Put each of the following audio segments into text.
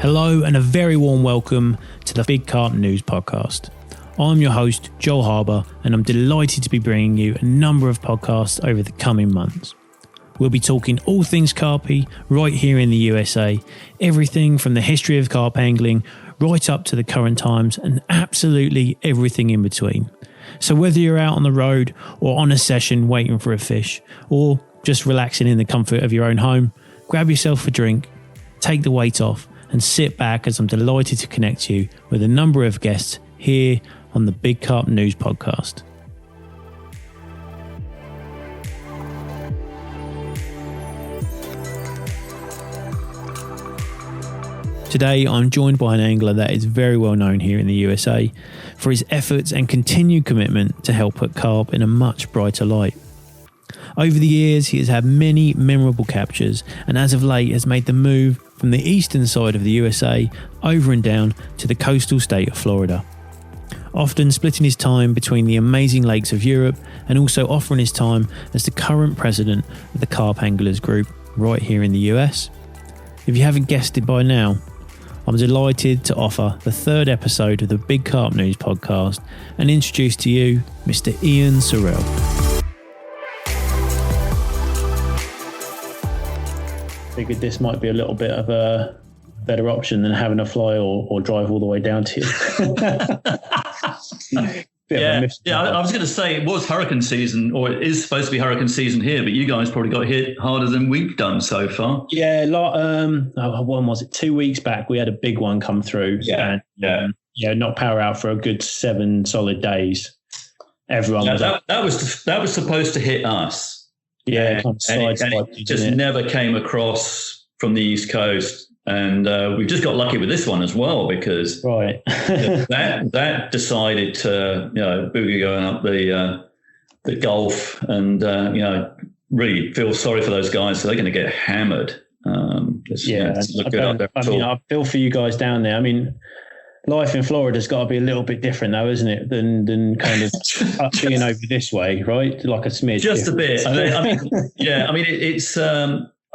Hello and a very warm welcome to the Big Carp News Podcast. I'm your host, Joel Harbour, and I'm delighted to be bringing you a number of podcasts over the coming months. We'll be talking all things carpy right here in the USA, everything from the history of carp angling right up to the current times and absolutely everything in between. So whether you're out on the road or on a session waiting for a fish or just relaxing in the comfort of your own home, grab yourself a drink, take the weight off and sit back as I'm delighted to connect you with a number of guests here on the Big Carp News Podcast. Today, I'm joined by an angler that is very well known here in the USA for his efforts and continued commitment to help put carp in a much brighter light. Over the years, he has had many memorable captures and as of late has made the move from the eastern side of the USA over and down to the coastal state of Florida. Often splitting his time between the amazing lakes of Europe and also offering his time as the current president of the Carp Anglers Group right here in the US. If you haven't guessed it by now, I'm delighted to offer the third episode of the Big Carp News Podcast and introduce to you Mr. Iain Sorrell. Figured this might be a little bit of a better option than having to fly or drive all the way down to you. I was going to say it was hurricane season, or it is supposed to be hurricane season here, but you guys probably got hit harder than we've done so far. Yeah, when was it? 2 weeks back, we had a big one come through. Knocked power out for a good 7 solid days. Everyone was up. That was supposed to hit us. Yeah, and it just never came across from the East Coast. And we've just got lucky with this one as well because that decided to boogie going up the Gulf and really feel sorry for those guys. So they're going to get hammered. I feel for you guys down there. I mean, life in Florida's got to be a little bit different though, isn't it? Than kind of being over this way, right? Like a smidge. Just different. A bit. It's.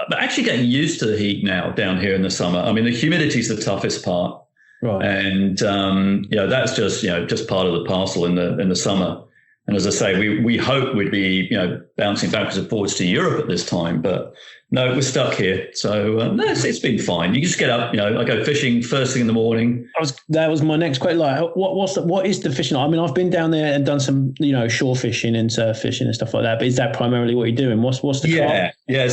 But actually getting used to the heat now down here in the summer. I mean, the humidity is the toughest part, right? And that's just part of the parcel in the summer. And as I say, we hope we'd be bouncing backwards and forwards to Europe at this time, but no, we're stuck here. So it's been fine. You just get up. I go fishing first thing in the morning. That was my next question. Like, what is the fishing? I mean, I've been down there and done some shore fishing and surf fishing and stuff like that. But is that primarily what you're doing? What's the carp? Yeah.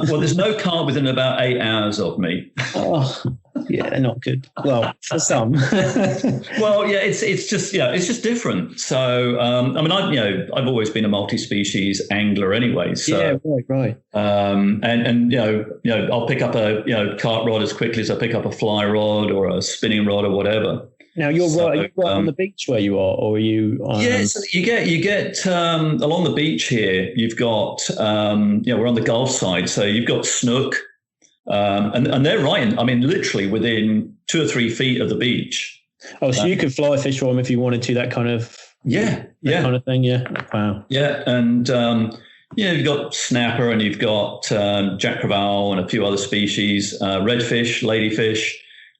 Well, there's no carp within about 8 hours of me. Oh, yeah, not good. Well, for some. Well, yeah, it's just different. So, I've always been a multi-species angler anyway. So, yeah, right. I'll pick up a carp rod as quickly as I pick up a fly rod or a spinning rod or whatever. Now are you right on the beach where you are, or are you? So you get along the beach here. You've got we're on the Gulf side, so you've got snook, and they're right. Literally within 2 or 3 feet of the beach. Oh, so you could fly fish for them if you wanted to. That kind of kind of thing. Yeah. Wow. Yeah, and you've got snapper, and you've got jack crevalle, and a few other species, redfish, ladyfish.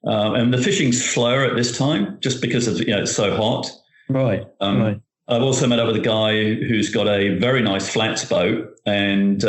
And the fishing's slower at this time just because of it's so hot. Right. Right. I've also met up with a guy who's got a very nice flats boat, and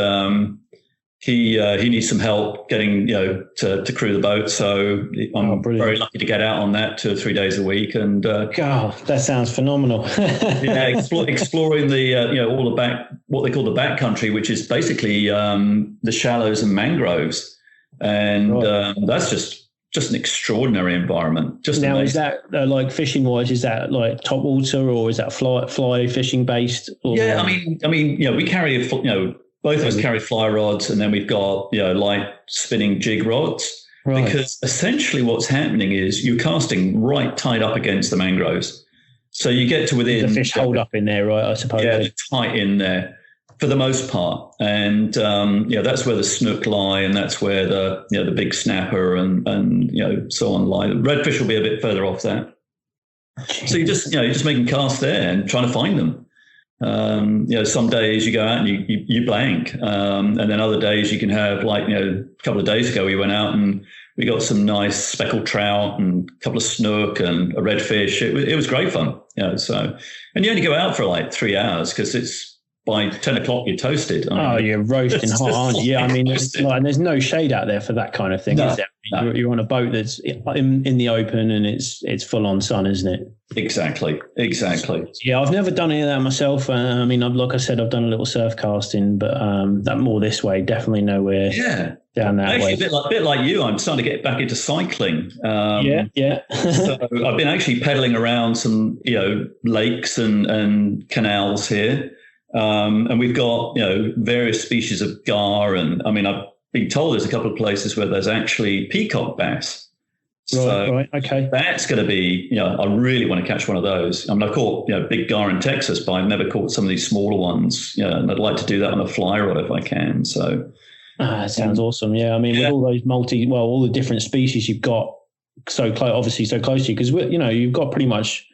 he needs some help getting to crew the boat. So I'm very lucky to get out on that 2 or 3 days a week. And God, that sounds phenomenal. Exploring the all the back, what they call the back country, which is basically the shallows and mangroves, and that's just an extraordinary environment. Just now, amazing. Is that like fishing wise? Is that like top water, or is that fly fishing based? Or? Yeah, we carry both of us carry fly rods, and then we've got light spinning jig rods. Right. Because essentially, what's happening is you're casting right tight up against the mangroves, so you get to within the fish hold up in there, right? I suppose. Yeah, they're tight in there for the most part, and that's where the snook lie, and that's where the big snapper and so on lie. Redfish will be a bit further off that. Jeez. So you're just making casts there and trying to find them. Some days you go out and you blank, and then other days you can have a couple of days ago we went out and we got some nice speckled trout and a couple of snook and a redfish. It was great fun. So, and you only go out for like 3 hours because it's by 10 o'clock you're toasted. You're roasting hot, aren't you? Yeah, I mean, there's no shade out there for that kind of thing, is there? No. You're on a boat that's in the open and it's full on sun, isn't it? Exactly. Yeah, I've never done any of that myself. I mean, like I said, I've done a little surf casting, but that more this way, definitely nowhere down that way. Actually, a bit like you, I'm starting to get back into cycling. Yeah. So I've been actually pedaling around some, lakes and canals here. And we've got, various species of gar. And I mean, I've been told there's a couple of places where there's actually peacock bass. Right. Okay. That's going to be, I really want to catch one of those. I mean, I've caught, big gar in Texas, but I've never caught some of these smaller ones. And I'd like to do that on a fly rod if I can. So. That sounds awesome. Yeah. I mean, with all those all the different species you've got so close to you, because, you've got pretty much,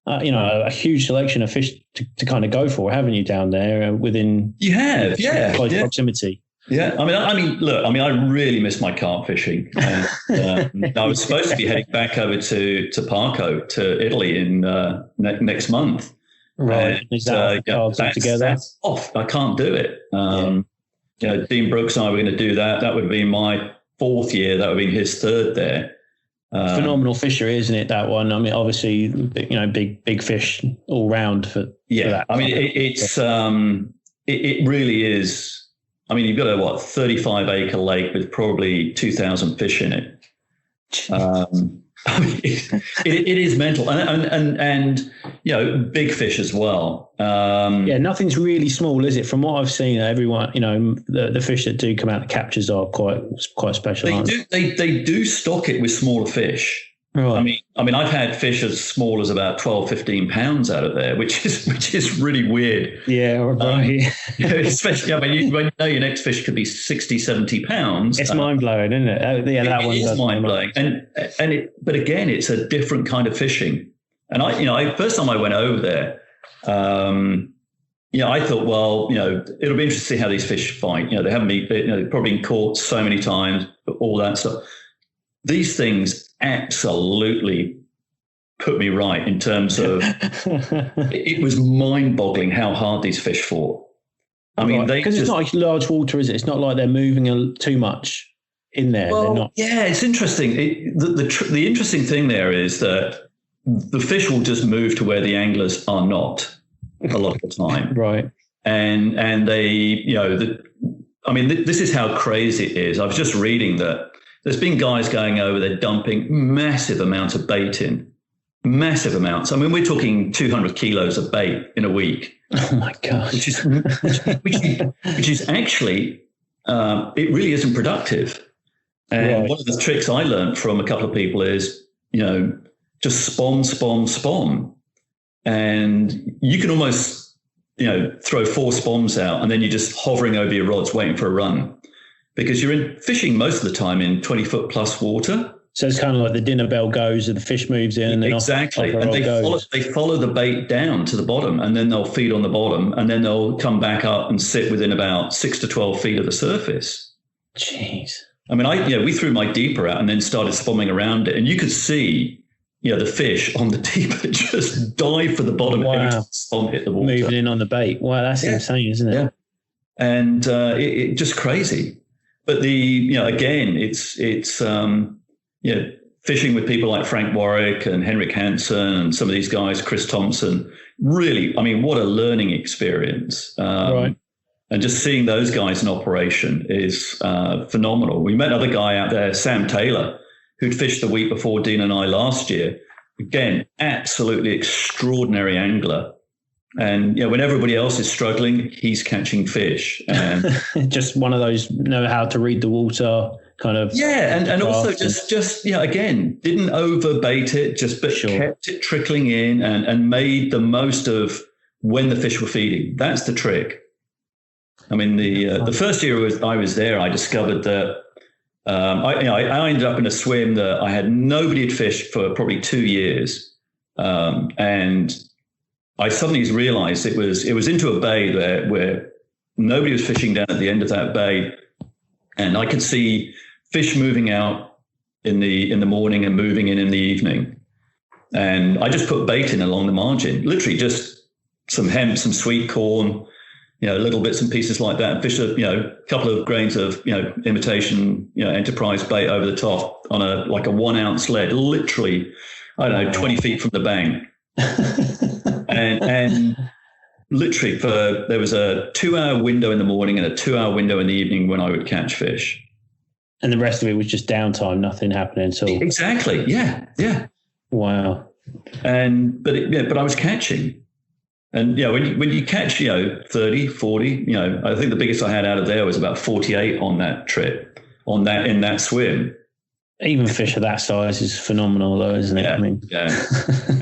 a huge selection of fish to kind of go for, haven't you, down there within close proximity? Yeah, I mean, look, I really miss my carp fishing. And, I was supposed to be heading back over to Parco, to Italy in next month. Right, is that together? That's off. I can't do it. Dean Brooks and I were going to do that. That would be my 4th year. That would be his 3rd there. Phenomenal fishery, isn't it, that one? I mean, obviously, big fish all round for that. I mean, it really is. I mean, you've got a 35-acre lake with probably 2,000 fish in it. I mean, it is mental, and big fish as well. Nothing's really small, is it? From what I've seen, everyone, the fish that do come out, the captures are quite special. They do stock it with smaller fish. Right. I mean, I've had fish as small as about 12, 15 pounds out of there, which is really weird. Yeah, right. Especially when you know your next fish could be 60, 70 pounds. It's mind blowing, isn't it? That one is mind blowing. But again, it's a different kind of fishing. And I first time I went over there, I thought, well, it'll be interesting to see how these fish fight. They haven't been, they've probably been caught so many times, all that stuff. These things absolutely put me right in terms of it was mind-boggling how hard these fish fought. I mean, because it's not like large water, is it? It's not like they're moving too much in there. Well, they're not. Yeah, it's interesting. The interesting thing there is that the fish will just move to where the anglers are not a lot of the time, right? And they, this is how crazy it is. I was just reading that. There's been guys going over there dumping massive amounts of bait in, massive amounts. I mean, we're talking 200 kilos of bait in a week. Oh my gosh! Which is actually, it really isn't productive. And one of the tricks I learned from a couple of people is, just spawn, and you can almost, throw 4 spawns out, and then you're just hovering over your rods waiting for a run. Because you're fishing most of the time in 20-foot plus water. So it's kind of like the dinner bell goes and the fish moves in. And then exactly. And they follow the bait down to the bottom, and then they'll feed on the bottom, and then they'll come back up and sit within about 6 to 12 feet of the surface. Jeez. I mean, we threw my deeper out and then started swimming around it, and you could see, the fish on the deeper just dive for the bottom every time the spawn hit the water. Moving in on the bait. Wow, that's insane, isn't it? Yeah. And it just crazy. But again, it's fishing with people like Frank Warwick and Henrik Hansen and some of these guys, Chris Thompson. Really, I mean, what a learning experience! Right. And just seeing those guys in operation is phenomenal. We met another guy out there, Sam Taylor, who'd fished the week before Dean and I last year. Again, absolutely extraordinary angler. And when everybody else is struggling, he's catching fish. And just one of those know how to read the water kind of. Yeah, and also just again, didn't overbait it, kept it trickling in and made the most of when the fish were feeding. That's the trick. I mean, the first year I was there, I discovered that I ended up in a swim that I had nobody had fished for probably 2 years, and I suddenly realized it was into a bay there where nobody was fishing down at the end of that bay, and I could see fish moving out in the morning and moving in the evening. And I just put bait in along the margin, literally just some hemp, some sweet corn, little bits and pieces like that. And fish a couple of grains of, imitation, enterprise bait over the top on a 1 ounce lead, literally, I don't know, 20 feet from the bank. and literally there was a 2-hour window in the morning and a 2-hour window in the evening when I would catch fish. And the rest of it was just downtime, nothing happening at all. Exactly. Yeah. Yeah. Wow. But I was catching. And, when you catch, 30, 40, I think the biggest I had out of there was about 48 on that trip, in that swim. Even fish of that size is phenomenal, though, isn't it? Yeah, I mean, yeah.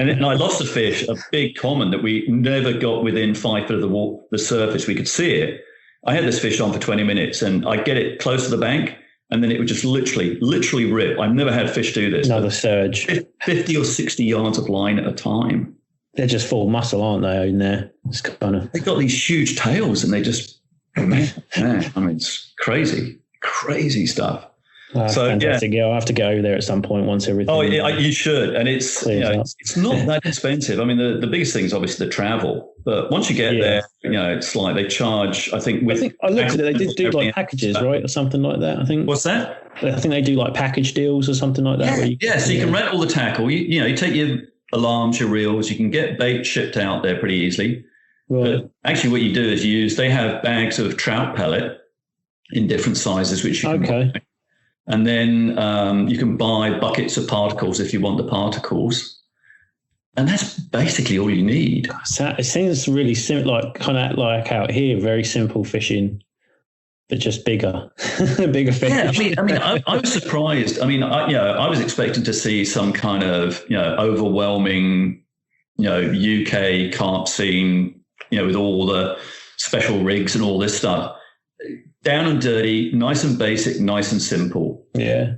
And I lost a fish, a big common that we never got within 5 foot of the surface. We could see it. I had this fish on for 20 minutes and I'd get it close to the bank and then it would just literally rip. I've never had fish do this. Another surge. 50 or 60 yards of line at a time. They're just full of muscle, aren't they, in there? It's kind of... They've got these huge tails and they just, man, I mean, it's crazy stuff. So fantastic. Yeah, I'll have to go over there at some point once everything. Oh, yeah, you should. And it's not that expensive. I mean, the biggest thing is obviously the travel. But once you get there, it's like they charge, I think I looked at it, they did do like packages, right? Or something like that, I think. What's that? I think they do like package deals or something like that. So you can rent all the tackle. You take your alarms, your reels, you can get bait shipped out there pretty easily. Right. But actually what you do is they have bags of trout pellet in different sizes, which you can buy. And then you can buy buckets of particles if you want the particles. And that's basically all you need. It seems really simple, kind of like out here, very simple fishing, but just bigger fish. Yeah, I was surprised. I mean, I was expecting to see some kind of, overwhelming, UK carp scene, with all the special rigs and all this stuff. Down and dirty, nice and basic, nice and simple. Yeah.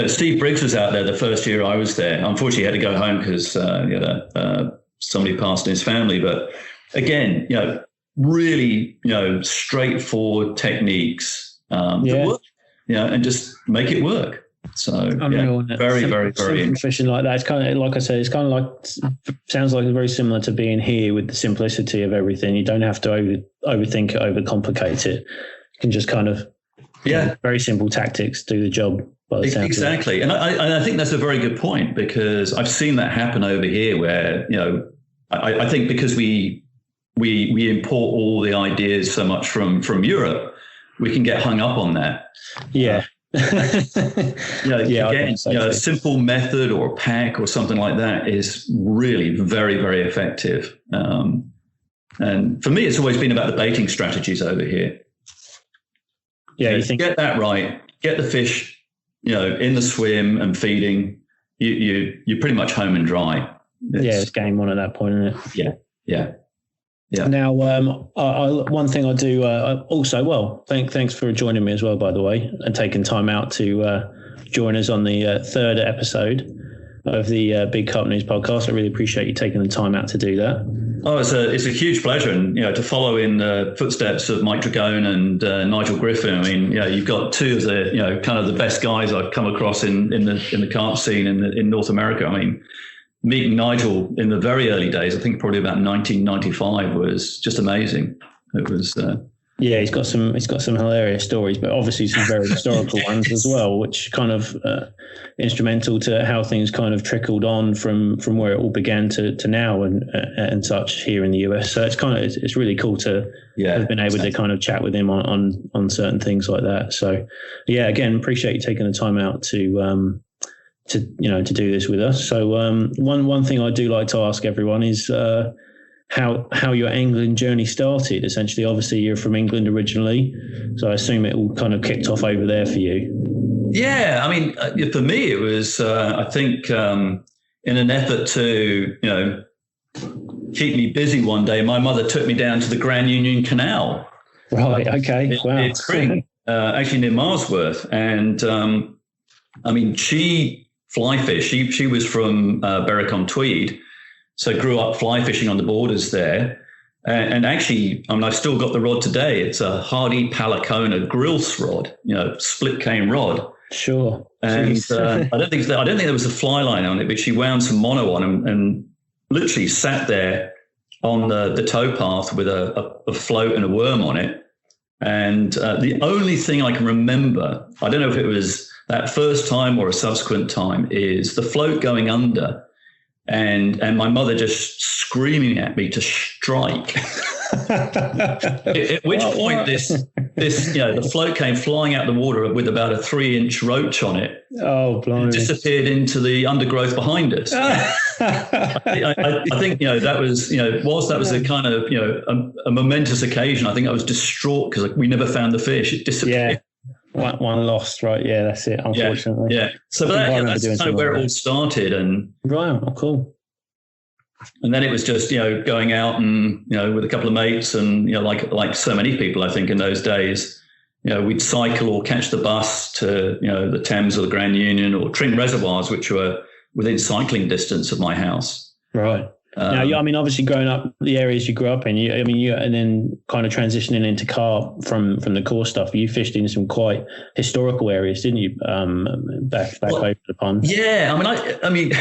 Steve Briggs was out there the first year I was there. Unfortunately, he had to go home because somebody passed in his family. But again, really, straightforward techniques that work, and just make it work. So very, very, very interesting. Fishing like that. It's kind of, like I said, it's kind of like, sounds like it's very similar to being here with the simplicity of everything. You don't have to overthink it, overcomplicate it. You can just kind of, very simple tactics do the job. Exactly. And I think that's a very good point because I've seen that happen over here where, I think because we import all the ideas so much from Europe, we can get hung up on that. Yeah. Again, a simple method or a pack or something like that is really very, very effective. And for me, it's always been about the baiting strategies over here. Yeah, you think get that right, get the fish, in the swim and feeding. You're pretty much home and dry. It's game on at that point, isn't it? Yeah. Now, one thing I do also, thanks for joining me as well, by the way, and taking time out to join us on the third episode of the Big Carp News podcast. I really appreciate you taking the time out to do that. Oh, it's a huge pleasure, and to follow in the footsteps of Mike Dragone and Nigel Griffin. I mean, you've got two of the kind of the best guys I've come across in the carp scene in North America. I mean, meeting Nigel in the very early days, I think probably about 1995, was just amazing. It was. He's got some hilarious stories, but obviously some very historical ones as well, which kind of instrumental to how things kind of trickled on from where it all began to now and such here in the US. So it's really cool to have been able to kind of chat with him on certain things like that. So again, appreciate you taking the time out to do this with us. So one thing I do like to ask everyone is how your angling journey started. Essentially, obviously you're from England originally, so I assume it all kind of kicked off over there for you. Yeah, I mean, for me it was I think in an effort to keep me busy one day, my mother took me down to the Grand Union Canal. Right. Okay. Wow. It's Spring, actually near Marsworth, and I mean she fly fish. She was from Berwick-on-Tweed, so grew up fly fishing on the borders there. And actually, I mean, I've still got the rod today. It's a Hardy Palacona Grilse rod, split cane rod. Sure. And I don't think there was a fly line on it, but she wound some mono on and literally sat there on the towpath with a float and a worm on it. And the only thing I can remember, I don't know if it was that first time or a subsequent time, is the float going under and my mother just screaming at me to strike. At which point this the float came flying out the water with about a 3-inch roach on it. Oh, blimey. And disappeared into the undergrowth behind us. I think that was whilst that was a kind of a momentous occasion, I think I was distraught because we never found the fish. It disappeared. Yeah. One lost, right? Yeah, that's it. Unfortunately. Yeah. So that's kind of where it all started, and right. Oh, cool. And then it was just going out and with a couple of mates, and like so many people, I think in those days, we'd cycle or catch the bus to the Thames or the Grand Union or Tring reservoirs, which were within cycling distance of my house. Right. Now, I mean, obviously, growing up, the areas you grew up in, and then kind of transitioning into carp from the core stuff, you fished in some quite historical areas, didn't you? Back over the pond. Yeah, I mean,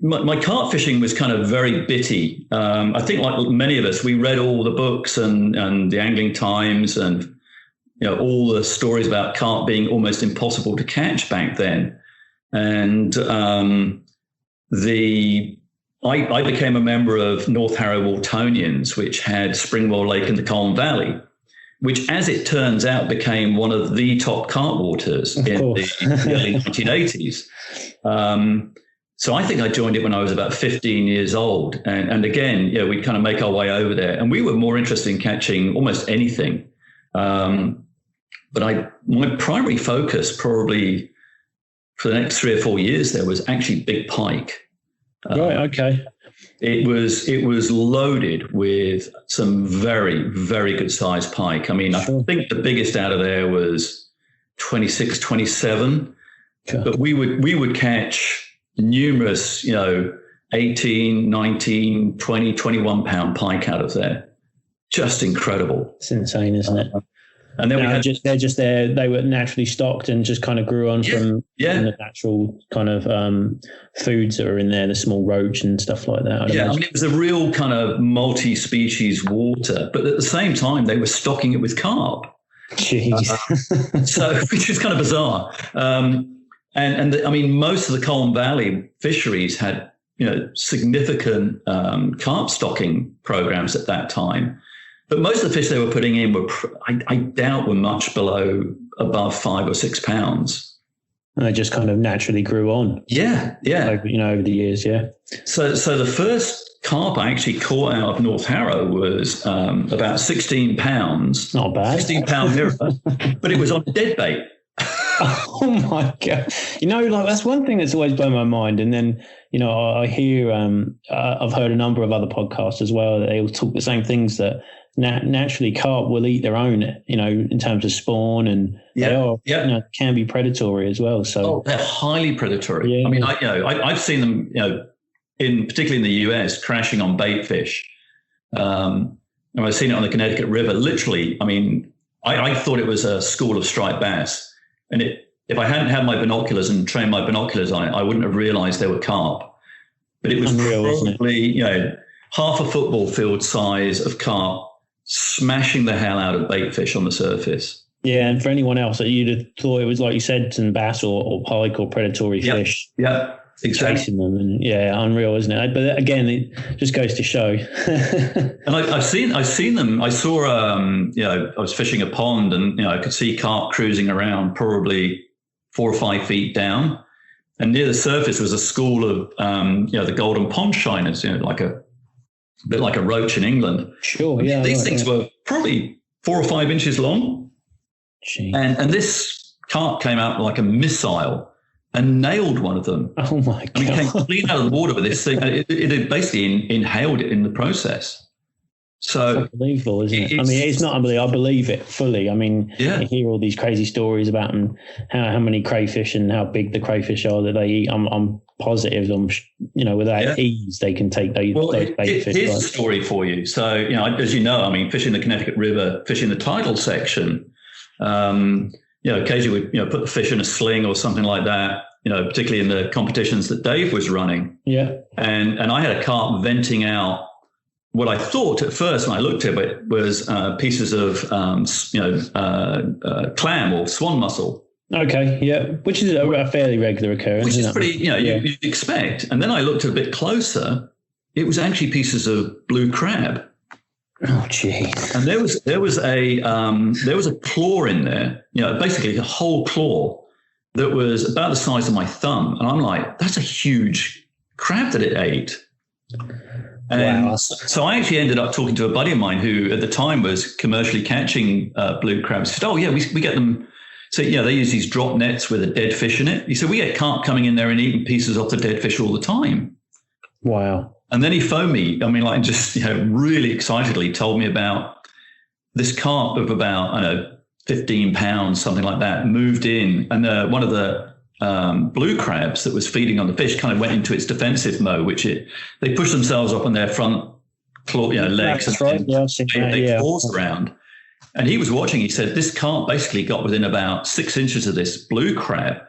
my carp fishing was kind of very bitty. I think, like many of us, we read all the books and the Angling Times and all the stories about carp being almost impossible to catch back then, and I became a member of North Harrow Waltonians, which had Springwell Lake in the Colne Valley, which, as it turns out, became one of the top carp waters in the early 1980s. So I think I joined it when I was about 15 years old. And again, we'd kind of make our way over there. And we were more interested in catching almost anything. But my primary focus probably for the next 3 or 4 years there was actually big pike. Right. Okay. It was loaded with some very, very good sized pike. I mean, sure. I think the biggest out of there was 26, 27, okay. But we would catch numerous, 18, 19, 20, 21 pound pike out of there. Just incredible. It's insane, isn't it? And then they're just there. They were naturally stocked and just kind of grew on from the natural kind of foods that were in there, the small roach and stuff like that. I mean, it was a real kind of multi-species water, but at the same time, they were stocking it with carp. Jeez. So, which is kind of bizarre. I mean, most of the Colne Valley fisheries had, significant carp stocking programs at that time. But most of the fish they were putting in were, I doubt, were much above 5 or 6 pounds. And they just kind of naturally grew on. Yeah. Over the years, yeah. So the first carp I actually caught out of North Harrow was about 16 pounds. Not bad. 16-pound mirror, but it was on dead bait. Oh my God. That's one thing that's always blown my mind. And then, I hear, I've heard a number of other podcasts as well, that they all talk the same things, that naturally carp will eat their own, in terms of spawn, and they are, can be predatory as well. So they're highly predatory. Yeah. I mean, I've seen them, particularly in the US, crashing on bait fish. And I've seen it on the Connecticut River. Literally, I mean, I thought it was a school of striped bass. And if I hadn't had my binoculars and trained my binoculars on it, I wouldn't have realized they were carp. But it was probably, half a football field size of carp smashing the hell out of bait fish on the surface. Yeah, and for anyone else, you'd have thought it was, like you said, some bass or pike or predatory fish. Yeah, exactly. Chasing them, and unreal, isn't it? But again, it just goes to show. And I've seen them. I saw, I was fishing a pond, and I could see carp cruising around, probably 4 or 5 feet down, and near the surface was a school of, the golden pond shiners, like a bit like a roach in England. Sure, yeah. These things were probably 4 or 5 inches long. Jeez. And this carp came out like a missile and nailed one of them. Oh my God. I mean, came clean out of the water with this thing. It had basically inhaled it in the process. So it's unbelievable, isn't it? I mean, it's not unbelievable. I believe it fully. I mean, I hear all these crazy stories about how many crayfish and how big the crayfish are that they eat. I'm positives on, without ease, they can take those bait fish. Here's the story for you. So, as you know, I mean, fishing the Connecticut River, fishing the tidal section, occasionally we, put the fish in a sling or something like that, particularly in the competitions that Dave was running. Yeah. And I had a carp venting out what I thought at first when I looked at it was pieces of, clam or swan mussel. Okay, yeah, which is a fairly regular occurrence. Which is pretty, you'd expect. And then I looked a bit closer. It was actually pieces of blue crab. Oh, geez. And there was a claw in there, basically a whole claw that was about the size of my thumb. And I'm like, that's a huge crab that it ate. And wow. So I actually ended up talking to a buddy of mine who at the time was commercially catching blue crabs. He said, oh, yeah, we get them. So, they use these drop nets with a dead fish in it. He said, we get carp coming in there and eating pieces off the dead fish all the time. Wow. And then he phoned me, just, really excitedly told me about this carp of about, 15 pounds, something like that, moved in. And one of the blue crabs that was feeding on the fish kind of went into its defensive mode, they push themselves up on their front claw, legs. That's right. They force around. And he was watching. He said this carp basically got within about 6 inches of this blue crab.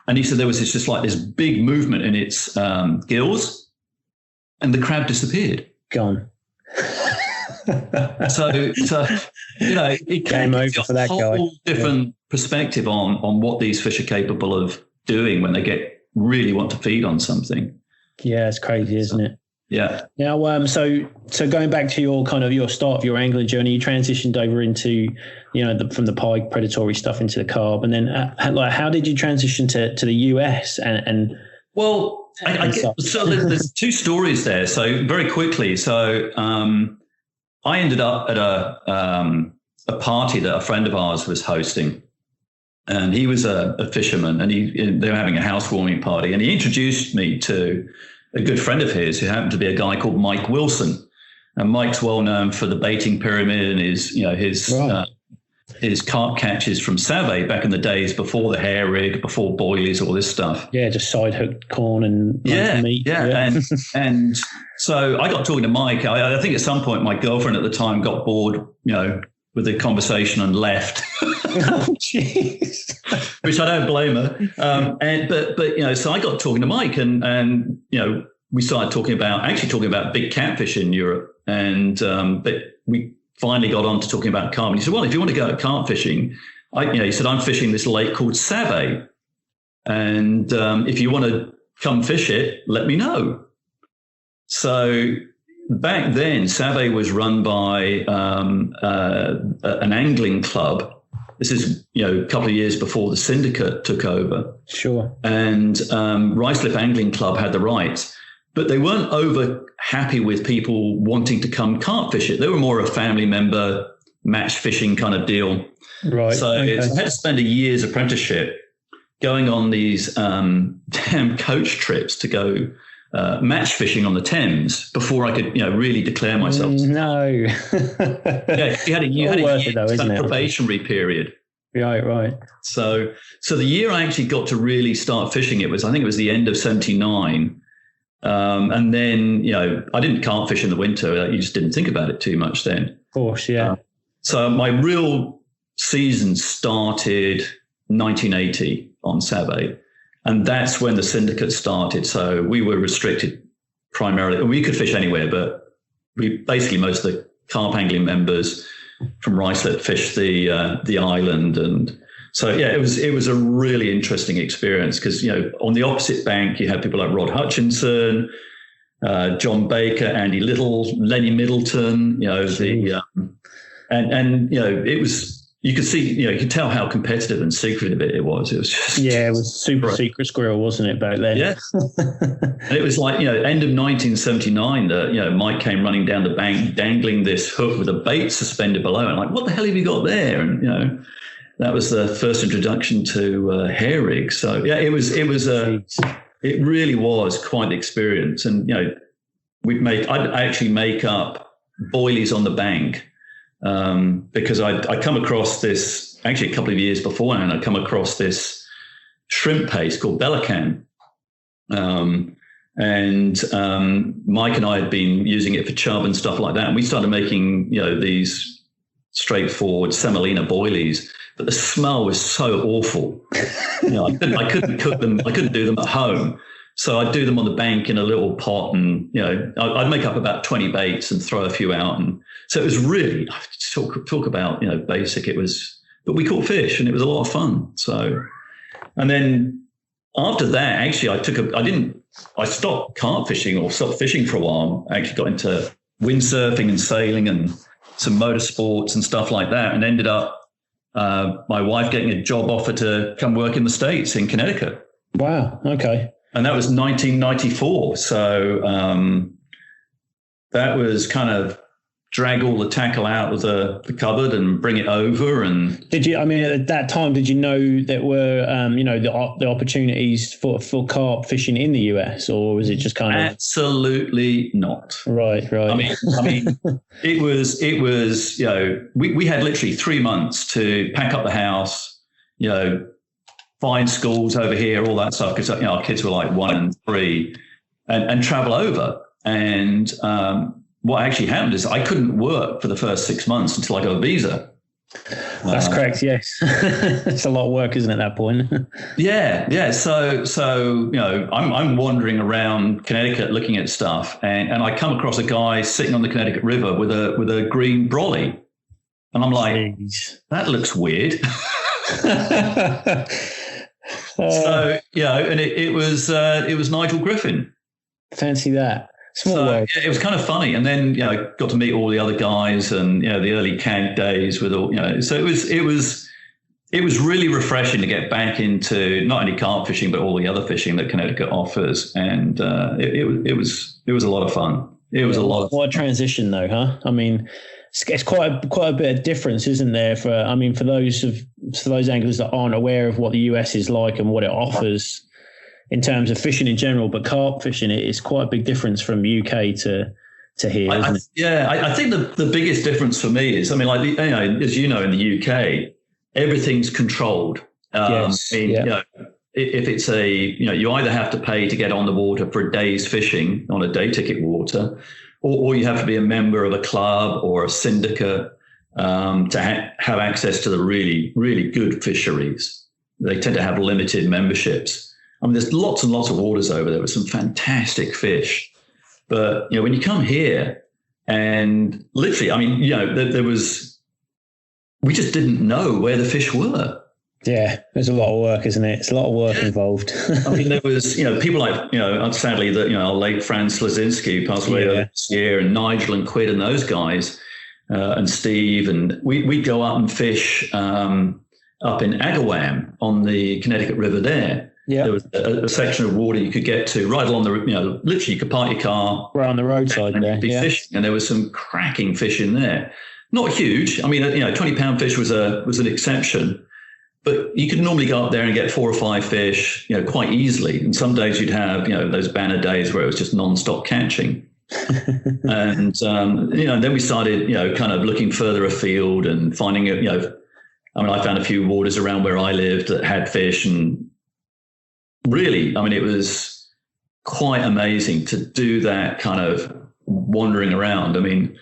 And he said there was this big movement in its gills, and the crab disappeared. Gone. so it came over for that guy. Whole different perspective on what these fish are capable of doing when they really want to feed on something. Yeah, it's crazy, isn't it? Yeah. Now, so going back to your start of your angling journey, you transitioned over into, from the pike predatory stuff into the carp, and then how did you transition to the US and well, so there's two stories there. So very quickly, I ended up at a party that a friend of ours was hosting, and he was a fisherman, and they were having a housewarming party, and he introduced me to a good friend of his who happened to be a guy called Mike Wilson. And Mike's well known for the baiting pyramid and his carp catches from Save back in the days before the hair rig, before boilies, all this stuff. Yeah, just side hooked corn and meat. Yeah. And so I got talking to Mike. I think at some point my girlfriend at the time got bored, with the conversation and left. Oh, jeez. Which I don't blame her. But so I got talking to Mike and we started talking about big catfish in Europe. And but we finally got on to talking about carp. And he said, well, if you want to go carp fishing, he said, I'm fishing this lake called Save. And if you want to come fish it, let me know. So back then, Save was run by an angling club. This is, a couple of years before the syndicate took over. Sure. And Ruislip Angling Club had the rights, but they weren't over happy with people wanting to come carp fish it. They were more a family member match fishing kind of deal. Right. So I had to spend a year's apprenticeship going on these damn coach trips to go match fishing on the Thames before I could, really declare myself. No. Yeah, you had a year probationary period. Right. So the year I actually got to really start fishing I think it was the end of 79. And then, I didn't carp fish in the winter. You just didn't think about it too much then. Of course, yeah. So my real season started 1980 on Save. And that's when the syndicate started. So we were restricted primarily. We could fish anywhere, but most of the carp angling members from Ruislip fished the island. And so, it was a really interesting experience because, on the opposite bank, you had people like Rod Hutchinson, John Baker, Andy Little, Lenny Middleton, it was, you could see, you could tell how competitive and secretive it was. It was just... Yeah, it was super secret squirrel, wasn't it, back then? Yeah. And it was like, end of 1979 that, Mike came running down the bank, dangling this hook with a bait suspended below. And like, what the hell have you got there? And, that was the first introduction to hair rig. So, it really was quite the experience. And, I'd actually make up boilies on the bank. Because I come across this, actually a couple of years beforehand, I come across this shrimp paste called Belacan. And Mike and I had been using it for chub and stuff like that. And we started making, these straightforward semolina boilies, but the smell was so awful. I couldn't cook them. I couldn't do them at home. So I'd do them on the bank in a little pot, and I'd make up about 20 baits and throw a few out. And so it was really talk about basic. It was, but we caught fish, and it was a lot of fun. So, and then after that, actually, I stopped carp fishing or stopped fishing for a while. I actually got into windsurfing and sailing and some motorsports and stuff like that, and ended up my wife getting a job offer to come work in the States in Connecticut. Wow. Okay. And that was 1994. So that was kind of drag all the tackle out of the cupboard and bring it over. And did you? I mean, at that time, did you know that were the opportunities for carp fishing in the US, or was it just kind of absolutely not? Right. I mean, it was we had literally 3 months to pack up the house, find schools over here, all that stuff, because our kids were like 1 and 3, and travel over. And what actually happened is I couldn't work for the first 6 months until I got a visa. That's correct. Yes, it's a lot of work, isn't it, at that point? Yeah. So I'm wandering around Connecticut looking at stuff, and I come across a guy sitting on the Connecticut River with a green brolly, and I'm like, jeez, that looks weird. So and it was Nigel Griffin. Fancy that. It was kind of funny, and then got to meet all the other guys, and the early CAG days with all So it was really refreshing to get back into not only carp fishing but all the other fishing that Connecticut offers, and it was a lot of fun. It was a lot of fun. What a transition, though, huh? I mean, it's quite a bit of difference, isn't there? For those anglers that aren't aware of what the US is like and what it offers in terms of fishing in general, but carp fishing, it's quite a big difference from UK to here, isn't it? Yeah, I think the biggest difference for me is, I mean, like, as you know, in the UK, everything's controlled. Yes. If it's you either have to pay to get on the water for a day's fishing on a day ticket water, or you have to be a member of a club or a syndicate to have access to the really, really good fisheries. They tend to have limited memberships. I mean, there's lots and lots of waters over there with some fantastic fish. But, when you come here and literally, I mean, we just didn't know where the fish were. Yeah, there's a lot of work, isn't it? It's a lot of work involved. I mean, there was, people like, sadly, our late Franz Slazinski passed away this year, and Nigel and Quid and those guys, and Steve, and we'd go up and fish up in Agawam on the Connecticut River there. Yeah. There was a section of water you could get to right along the, literally you could park your car right on the roadside there. Be fishing, and there was some cracking fish in there. Not huge. I mean, 20-pound fish was an exception, but you could normally go up there and get 4 or 5 fish, quite easily. And some days you'd have, those banner days where it was just non-stop catching. And then we started, kind of looking further afield and finding it. I found a few waters around where I lived that had fish, and really, I mean, it was quite amazing to do that kind of wandering around. I mean,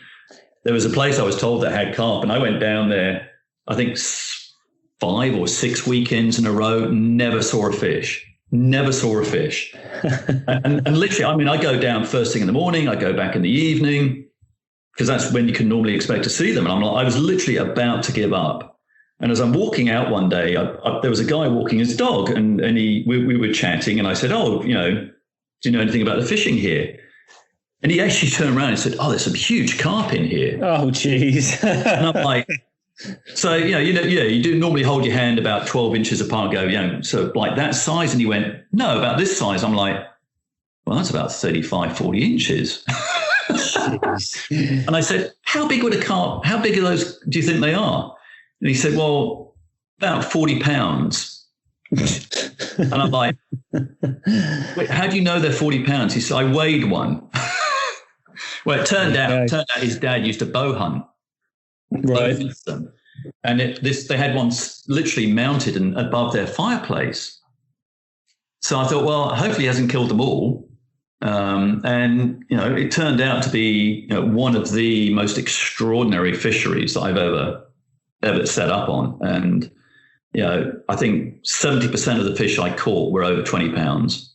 there was a place I was told that had carp, and I went down there, I think 5 or 6 weekends in a row, never saw a fish. And literally, I mean, I go down first thing in the morning, I go back in the evening, because that's when you can normally expect to see them. And I was literally about to give up. And as I'm walking out one day, there was a guy walking his dog, and we were chatting, and I said, "Oh, do you know anything about the fishing here?" And he actually turned around and said, "Oh, there's some huge carp in here." Oh, geez. And I'm like, so you do normally hold your hand about 12 inches apart, and go, so like that size. And he went, "No, about this size." I'm like, "Well, that's about 35, 40 inches." And I said, how big are those? Do you think they are? And he said, well, about 40 pounds. And I'm like, wait, how do you know they're 40 pounds? He said, I weighed one. Well, it turned out his dad used to bow hunt. Right. And they had one literally mounted above their fireplace. So I thought, well, hopefully he hasn't killed them all. And, it turned out to be one of the most extraordinary fisheries I've ever set up on. And, I think 70% of the fish I caught were over 20 pounds.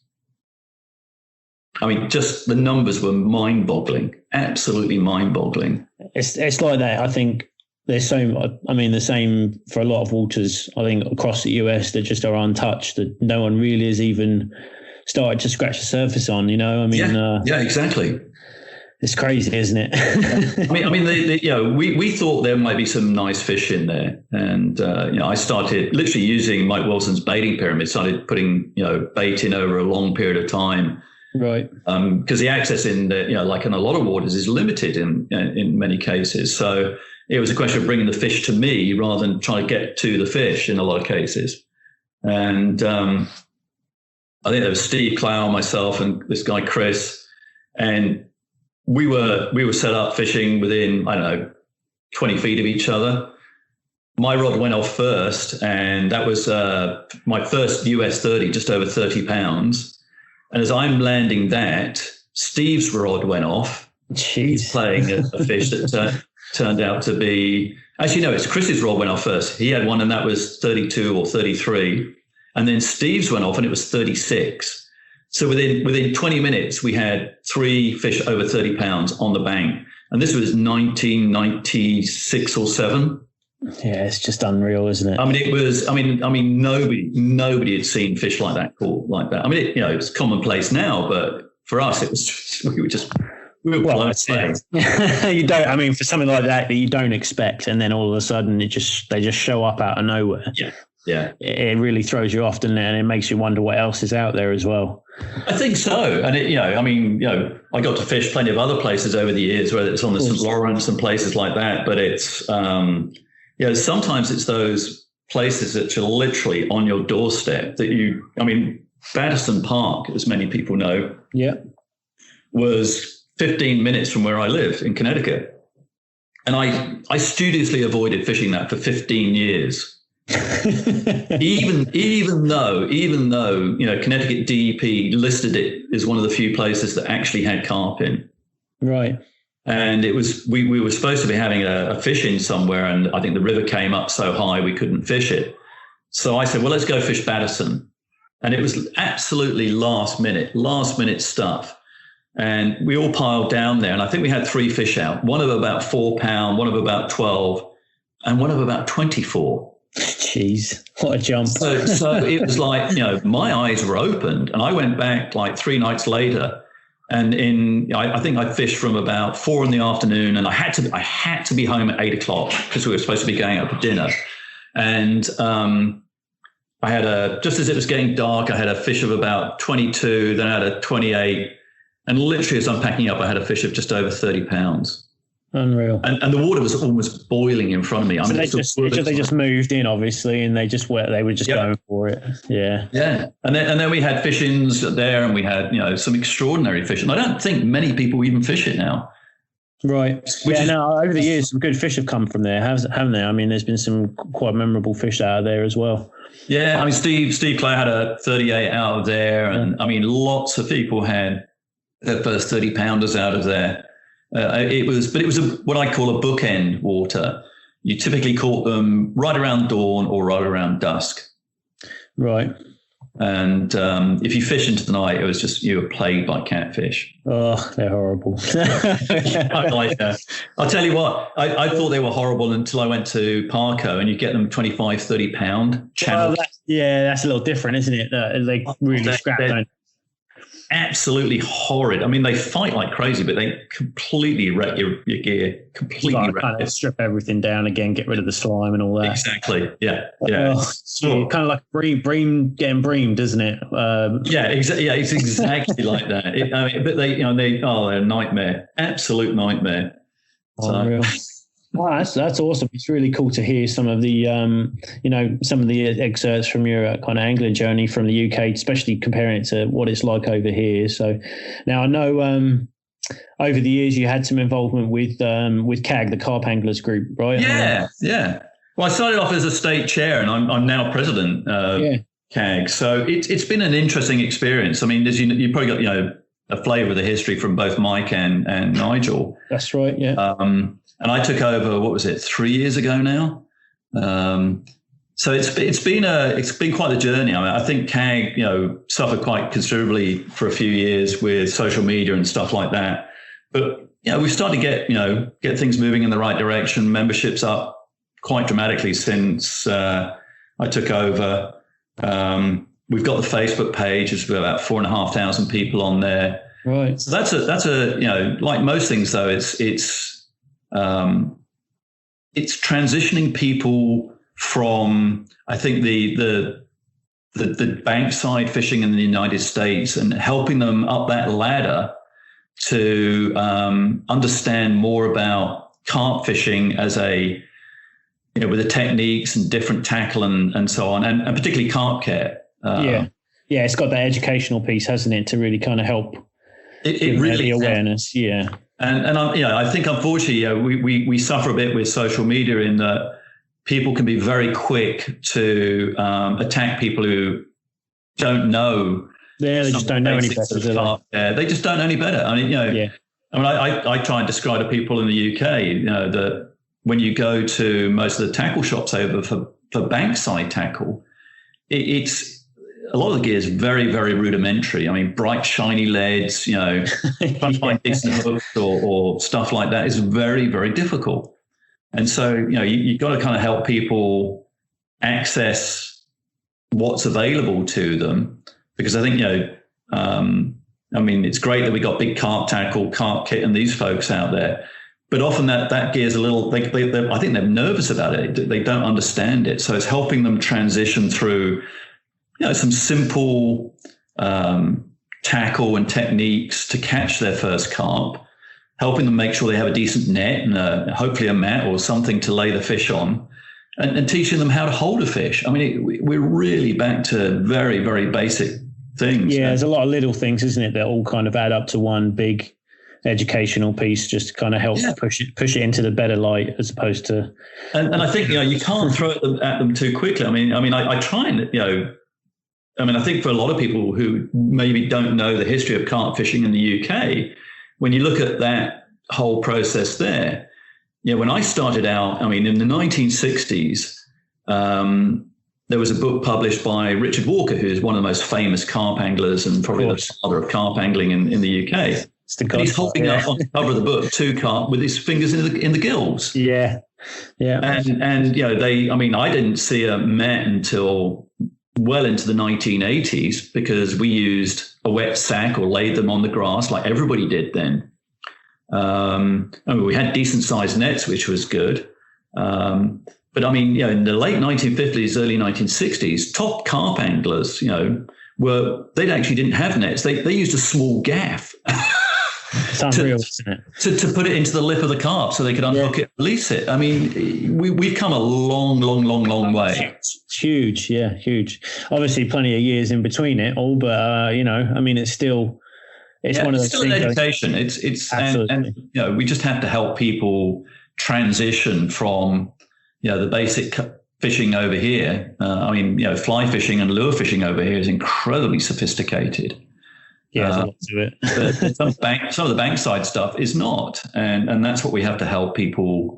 I mean, just the numbers were mind-boggling, absolutely mind-boggling. It's like that. I think there's the same for a lot of waters, I think, across the US that just are untouched, that no one really has even started to scratch the surface on, Yeah, exactly. It's crazy, isn't it? we thought there might be some nice fish in there. And, I started literally using Mike Wilson's baiting pyramid, started putting, bait in over a long period of time. Right. Because the access in like in a lot of waters is limited in many cases. So it was a question of bringing the fish to me rather than trying to get to the fish in a lot of cases. And I think there was Steve Clow, myself, and this guy Chris, and we were set up fishing within 20 feet of each other. My rod went off first, and that was my first US 30, just over 30 pounds. And as I'm landing that, Steve's rod went off. Jeez. He's playing a fish that turned out to be, actually, no, it's Chris's rod went off first. He had one, and that was 32 or 33. And then Steve's went off, and it was 36. So within 20 minutes, we had 3 fish over 30 pounds on the bank. And this was 1996 or 7. Yeah, it's just unreal, isn't it? I mean, it was. I mean, nobody had seen fish like that caught like that. I mean, it's commonplace now, but for us, it was. We were blown away. You don't. I mean, for something like that you don't expect, and then all of a sudden, they just show up out of nowhere. Yeah. It really throws you off, doesn't it? And it makes you wonder what else is out there as well. I think so. And I got to fish plenty of other places over the years, whether it's on the St. Lawrence and places like that. But it's. Sometimes it's those places that are literally on your doorstep that Battersea Park, as many people know, was 15 minutes from where I live in Connecticut. And I studiously avoided fishing that for 15 years. even though Connecticut DEP listed it as one of the few places that actually had carp in. Right. And it was we were supposed to be having a fish in somewhere, and I think the river came up so high we couldn't fish it. So I said, well, let's go fish Battersea. And it was absolutely last minute stuff. And we all piled down there, and I think we had 3 fish out, one of about 4 pound, one of about 12, and one of about 24. Jeez, what a jump. So it was like, my eyes were opened, and I went back like 3 nights later. And I think I fished from about 4 in the afternoon, and I had to be home at 8 o'clock because we were supposed to be going out for dinner. And I had just as it was getting dark, I had a fish of about 22, then I had a 28. And literally as I'm packing up, I had a fish of just over 30 pounds. Unreal. And the water was almost boiling in front of me. So they just moved in, obviously, and they were just going for it. Yeah. Yeah. And then we had fish-ins there, and we had, some extraordinary fish. And I don't think many people even fish it now. Right. Over the years, some good fish have come from there, haven't there? I mean, there's been some quite memorable fish out of there as well. Yeah. I mean, Steve Clay had a 38 out of there. And I mean, lots of people had their first 30 pounders out of there. It was what I call a bookend water. You typically caught them right around dawn or right around dusk. Right. And if you fish into the night, it was just you were plagued by catfish. Oh, they're horrible. I'll tell you what, I thought they were horrible until I went to Parco, and you get them 25, 30 pound channel. Well, that's a little different, isn't it? They really scrap, don't absolutely horrid. I mean, they fight like crazy, but they completely wreck your gear. Completely wreck it. Strip everything down again, get rid of the slime and all that. Exactly. Yeah. Kind of like bream getting breamed, isn't it? Exactly. Yeah, it's exactly like that. But they're a nightmare. Absolute nightmare. Unreal. Wow, that's awesome. It's really cool to hear some of the, some of the excerpts from your kind of angling journey from the UK, especially comparing it to what it's like over here. So now I know over the years you had some involvement with CAG, the Carp Anglers Group, right? Yeah. Well, I started off as a state chair, and I'm now president. CAG. So it's been an interesting experience. I mean, as you probably got, a flavour of the history from both Mike and Nigel. That's right, yeah. And I took over, 3 years ago now? So it's been quite a journey. I mean, I think CAG, suffered quite considerably for a few years with social media and stuff like that. But we've started to get things moving in the right direction. Membership's up quite dramatically since I took over. We've got the Facebook page. There's about 4,500 people on there. Right. So that's a like most things though, it's transitioning people from, I think, the bank side fishing in the United States and helping them up that ladder to understand more about carp fishing as with the techniques and different tackle and so on, and particularly carp care. Yeah, it's got that educational piece, hasn't it, to really kind of help it really the awareness. Yeah, and I think unfortunately, we suffer a bit with social media in that people can be very quick to attack people who don't know. Yeah, they just don't know any better. They just don't know any better. I mean, I try and describe to people in the UK, that when you go to most of the tackle shops over for bankside tackle, it's a lot of the gear is very, very rudimentary. I mean, bright, shiny leads, trying to find decent hooks or stuff like that is very, very difficult. And so, you've got to kind of help people access what's available to them, because I think, it's great that we got big carp tackle, carp kit and these folks out there, but often that gear is a little, I think they're nervous about it. They don't understand it. So it's helping them transition through some simple tackle and techniques to catch their first carp, helping them make sure they have a decent net and hopefully a mat or something to lay the fish on, and teaching them how to hold a fish. I mean, we're really back to very, very basic things. Yeah, there's a lot of little things, isn't it, that all kind of add up to one big educational piece, just to kind of help push it into the better light, as opposed to. And I think you can't throw it at them too quickly. I mean, I try and I think for a lot of people who maybe don't know the history of carp fishing in the UK, when you look at that whole process there, when I started out, in the 1960s, there was a book published by Richard Walker, who is one of the most famous carp anglers and probably the father of carp angling in the UK. And he's holding up on the cover of the book two carp with his fingers in the gills. Yeah. And I didn't see a mat until well into the 1980s, because we used a wet sack or laid them on the grass like everybody did then. We had decent sized nets, which was good. But in the late 1950s, early 1960s, top carp anglers, they actually didn't have nets. They used a small gaff. It's unreal, isn't it? To put it into the lip of the carp so they could unhook it, release it. I mean, we've come a long way. It's huge, huge. Obviously, plenty of years in between it all, but it's still. It's one of those still things. An education. It's and we just have to help people transition from the basic fishing over here. Fly fishing and lure fishing over here is incredibly sophisticated. Yeah, there's a lot to it. But some of the bankside stuff is not, and that's what we have to help people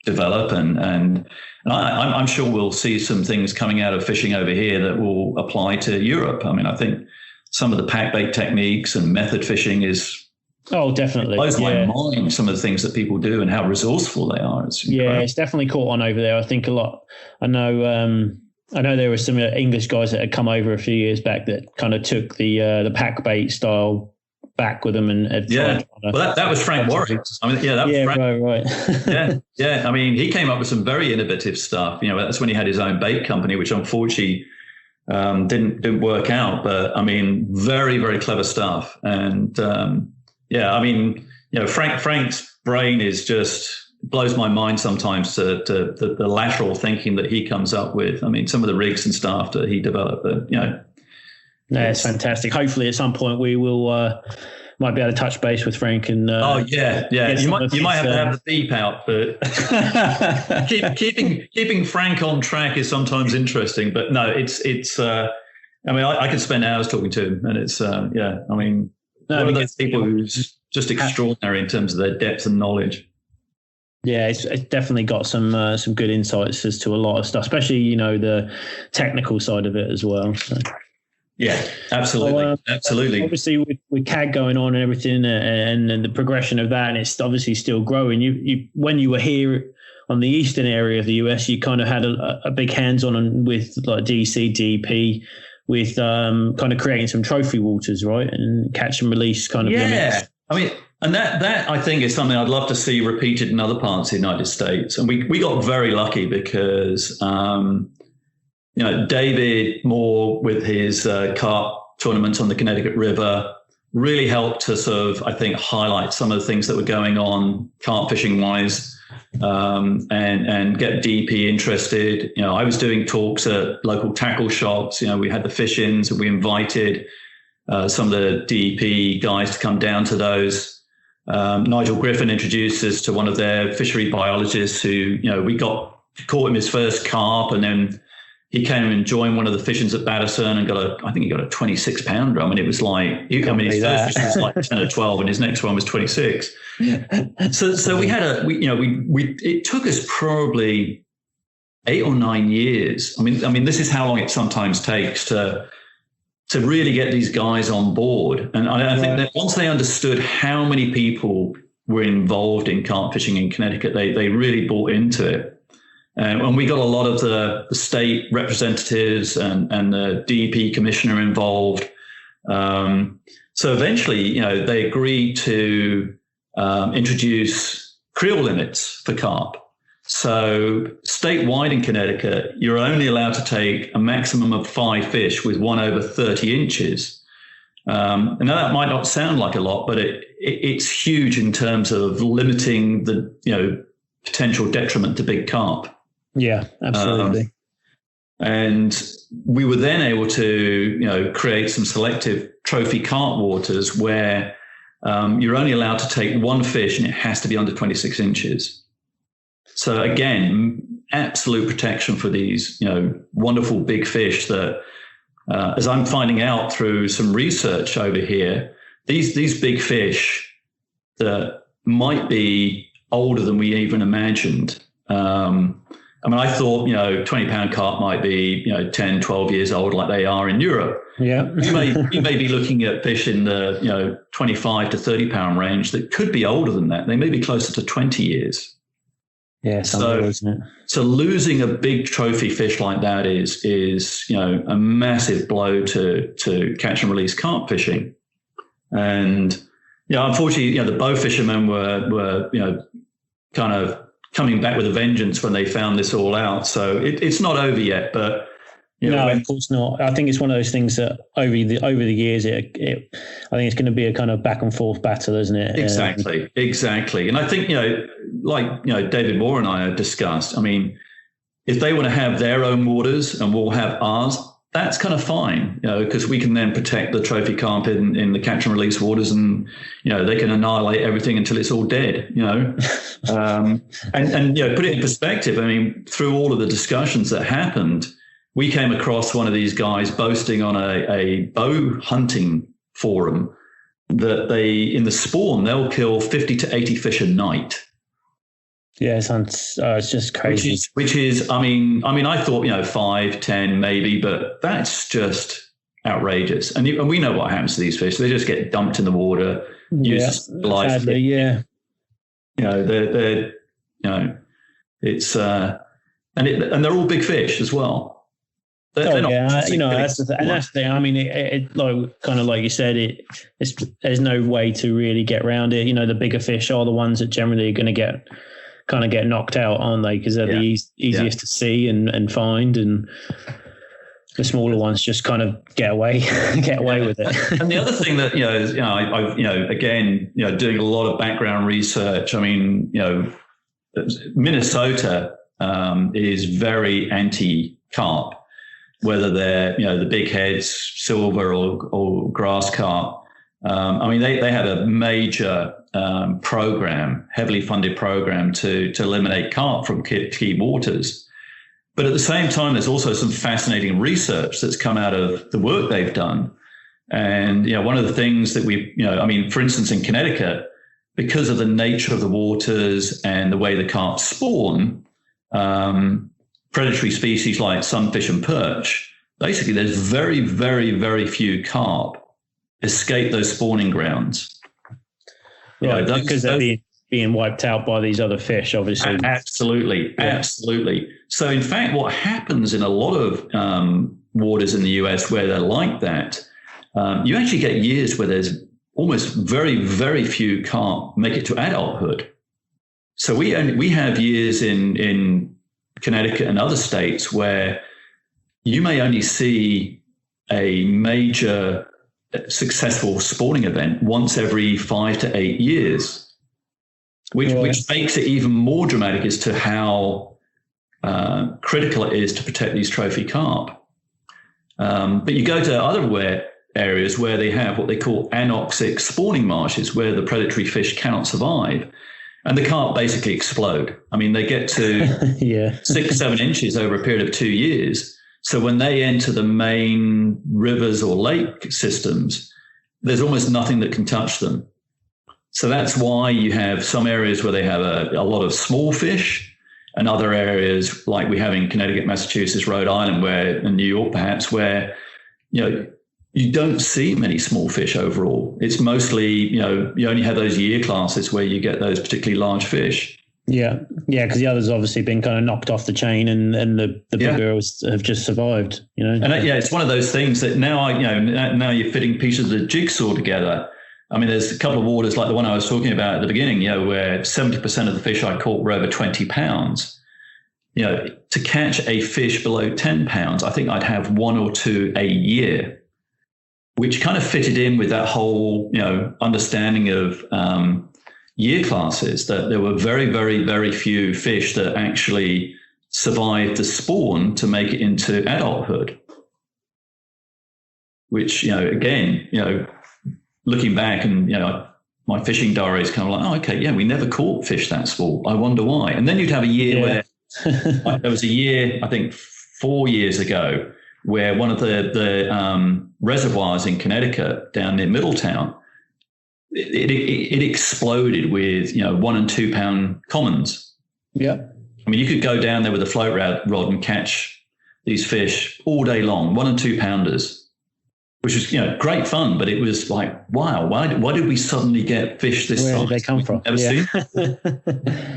develop. And I'm sure we'll see some things coming out of fishing over here that will apply to Europe. I think some of the pack bait techniques and method fishing is definitely. It blows my mind, some of the things that people do and how resourceful they are. It's definitely caught on over there. I think a lot. I know there were some English guys that had come over a few years back that kind of took the pack bait style back with them and well, that was Frank Warwick. That was Frank. Right. yeah. He came up with some very innovative stuff. That's when he had his own bait company, which unfortunately didn't work out. But very, very clever stuff. And Frank's brain is just blows my mind sometimes to the lateral thinking that he comes up with. Some of the rigs and stuff that he developed, it's fantastic. Hopefully at some point we will might be able to touch base with Frank and. You might have to have the beep out, but keeping Frank on track is sometimes interesting. But no, it's. I could spend hours talking to him, and it's one of those people who's just extraordinary in terms of their depth and knowledge. Yeah, it's definitely got some good insights as to a lot of stuff, especially the technical side of it as well. So. Yeah, absolutely, absolutely. Obviously, with CAG going on and everything, and the progression of that, and it's obviously still growing. You when you were here on the eastern area of the US, you kind of had a big hands-on with like DC, DP, with kind of creating some trophy waters, right, and catch and release kind of limits. And that I think is something I'd love to see repeated in other parts of the United States. And we got very lucky because. David Moore with his carp tournaments on the Connecticut River really helped to sort of, I think, highlight some of the things that were going on carp fishing wise, and get DP interested. I was doing talks at local tackle shops. We had the fish-ins, and we invited some of the DP guys to come down to those. Nigel Griffin introduced us to one of their fishery biologists who, we caught him his first carp, and then he came and joined one of the fish-ins at Batterson and I think he got a 26 pounder. It was like, his first fish was like 10 or 12 and his next one was 26. So we had it took us probably 8 or 9 years. This is how long it sometimes takes to really get these guys on board. And I think that once they understood how many people were involved in carp fishing in Connecticut, they really bought into it. And we got a lot of the state representatives and the DEP commissioner involved. So eventually, they agreed to introduce creel limits for carp. So statewide in Connecticut, you're only allowed to take a maximum of 5 fish with one over 30 inches. And now that might not sound like a lot, but it's huge in terms of limiting the potential detriment to big carp. Yeah, absolutely. And we were then able to, create some selective trophy carp waters where you're only allowed to take 1 fish and it has to be under 26 inches. So again, absolute protection for these, wonderful big fish that, as I'm finding out through some research over here, these big fish that might be older than we even imagined. I thought, 20-pound carp might be, 10, 12 years old like they are in Europe. Yeah. you may be looking at fish in the, 25 to 30-pound range that could be older than that. They may be closer to 20 years. Yeah, isn't it? So losing a big trophy fish like that is a massive blow to catch and release carp fishing. And, unfortunately, the bow fishermen were kind of coming back with a vengeance when they found this all out. So it's not over yet, but of course not. I think it's one of those things that over the years, I think it's going to be a kind of back and forth battle, isn't it? Exactly. And I think David Moore and I have discussed. If they want to have their own waters and we'll have ours, that's kind of fine, because we can then protect the trophy carp in the catch and release waters, and they can annihilate everything until it's all dead. And put it in perspective. Through all of the discussions that happened, we came across one of these guys boasting on a bow hunting forum that in the spawn they'll kill 50 to 80 fish a night. Yeah, it's just crazy. Which is, I thought, 5, 10 maybe, but that's just outrageous. And we know what happens to these fish. They just get dumped in the water. Sadly, yeah. They're it's and they're all big fish as well. That's the thing. And that's the thing. It kind of like you said, there's no way to really get around it. The bigger fish are the ones that generally are going to get knocked out, aren't they? Because they're the easiest to see and find, and the smaller ones just kind of get away with it. And the other thing that I've doing a lot of background research. Minnesota is very anti-carp, whether they're the big heads, silver or grass carp. I mean, they had a major program, heavily funded program to eliminate carp from key waters. But at the same time, there's also some fascinating research that's come out of the work they've done. And, one of the things that for instance, in Connecticut, because of the nature of the waters and the way the carp spawn, predatory species like sunfish and perch, basically there's very, very, very few carp escape those spawning grounds. Right, because they're being wiped out by these other fish, obviously. Absolutely, yeah. Absolutely. So in fact, what happens in a lot of waters in the US where they're like that, you actually get years where there's almost very, very few carp make it to adulthood. So we have years in Connecticut and other states where you may only see a major successful spawning event once every 5 to 8 years, which makes it even more dramatic as to how critical it is to protect these trophy carp. But you go to other areas where they have what they call anoxic spawning marshes, where the predatory fish cannot survive, and the carp basically explode. I mean, they get to 6-7 inches over a period of 2 years. So when they enter the main rivers or lake systems, there's almost nothing that can touch them. So that's why you have some areas where they have a lot of small fish, and other areas like we have in Connecticut, Massachusetts, Rhode Island, and New York perhaps, where you don't see many small fish overall. It's mostly, you only have those year classes where you get those particularly large fish. Yeah, because the others obviously been kind of knocked off the chain, and the bigger have just survived. And it's one of those things that now now you're fitting pieces of the jigsaw together. I mean, there's a couple of waters like the one I was talking about at the beginning, where 70% of the fish I caught were over 20 pounds. To catch a fish below 10 pounds, I think I'd have 1 or 2 a year, which kind of fitted in with that whole understanding of year classes, that there were very, very, very few fish that actually survived the spawn to make it into adulthood. Which, again, looking back and, my fishing diary is kind of like, oh, okay, yeah, we never caught fish that small. I wonder why. And then you'd have a year where there was a year, I think 4 years ago, where one of the reservoirs in Connecticut down near Middletown, it exploded with 1 and 2 pound commons. Yeah, I mean, you could go down there with a float rod and catch these fish all day long, 1 and 2 pounders, which was great fun. But it was like, wow, why did we suddenly get fish this size? Where did they come from? Never seen.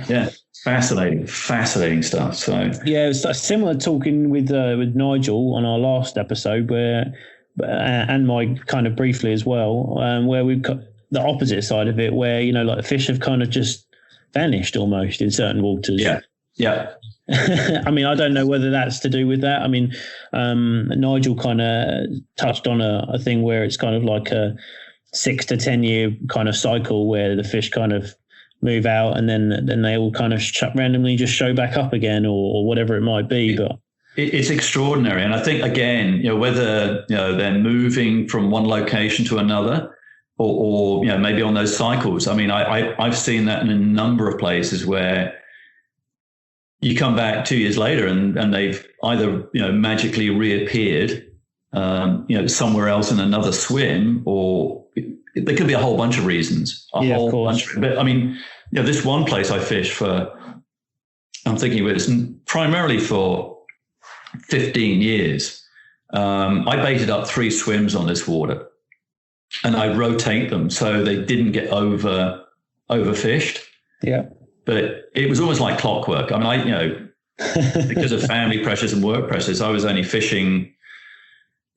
Yeah, fascinating stuff. So it was similar talking with Nigel on our last episode, and Mike kind of briefly as well, where we've got the opposite side of it, where like fish have kind of just vanished almost in certain waters. Yeah. I mean, I don't know whether that's to do with that. I mean, Nigel kind of touched on a thing where it's kind of like a 6 to 10 year kind of cycle where the fish kind of move out and then they all kind of randomly just show back up again or whatever it might be. But it's extraordinary. And I think, again, whether they're moving from one location to another or maybe on those cycles. I mean, I've seen that in a number of places where you come back 2 years later and they've either magically reappeared somewhere else in another swim, or there could be a whole bunch of reasons. Of course. But I mean, this one place I fished for, I'm thinking of it primarily for 15 years. I baited up 3 swims on this water, and I rotate them so they didn't get overfished. Yeah. But it was almost like clockwork. I mean, because of family pressures and work pressures, I was only fishing,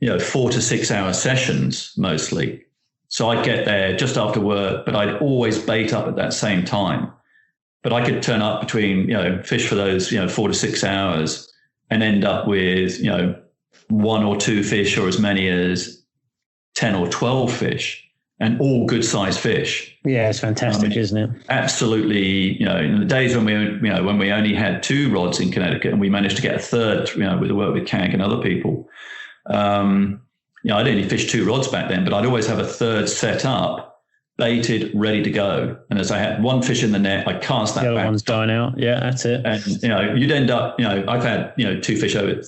4 to 6 hour sessions mostly. So I'd get there just after work, but I'd always bait up at that same time. But I could turn up between, fish for those, 4 to 6 hours and end up with, 1 or 2 fish or as many as 10 or 12 fish. And all good sized fish. Yeah, it's fantastic, isn't it? Absolutely. In the days when we only had 2 rods in Connecticut and we managed to get a third, with the work with Kank and other people, I'd only fish 2 rods back then, but I'd always have a third set up, baited, ready to go. And as I had one fish in the net, I cast that back. The other one's dying out. Yeah, that's it. And, you'd end up, I've had, 2 fish over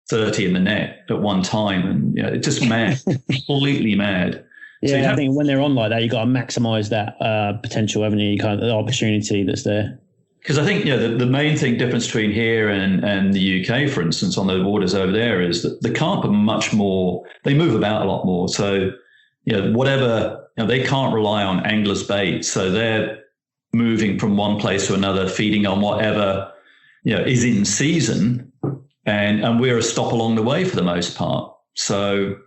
30 in the net at one time. And, it's just mad, completely mad. Yeah, so I think when they're on like that, you've got to maximise that potential, haven't you? Kind of the opportunity that's there. Because I think, the main difference between here and the UK, for instance, on the waters over there is that the carp are much more, they move about a lot more. So, whatever, they can't rely on anglers' bait. So they're moving from one place to another, feeding on whatever, is in season. And we're a stop along the way for the most part. So,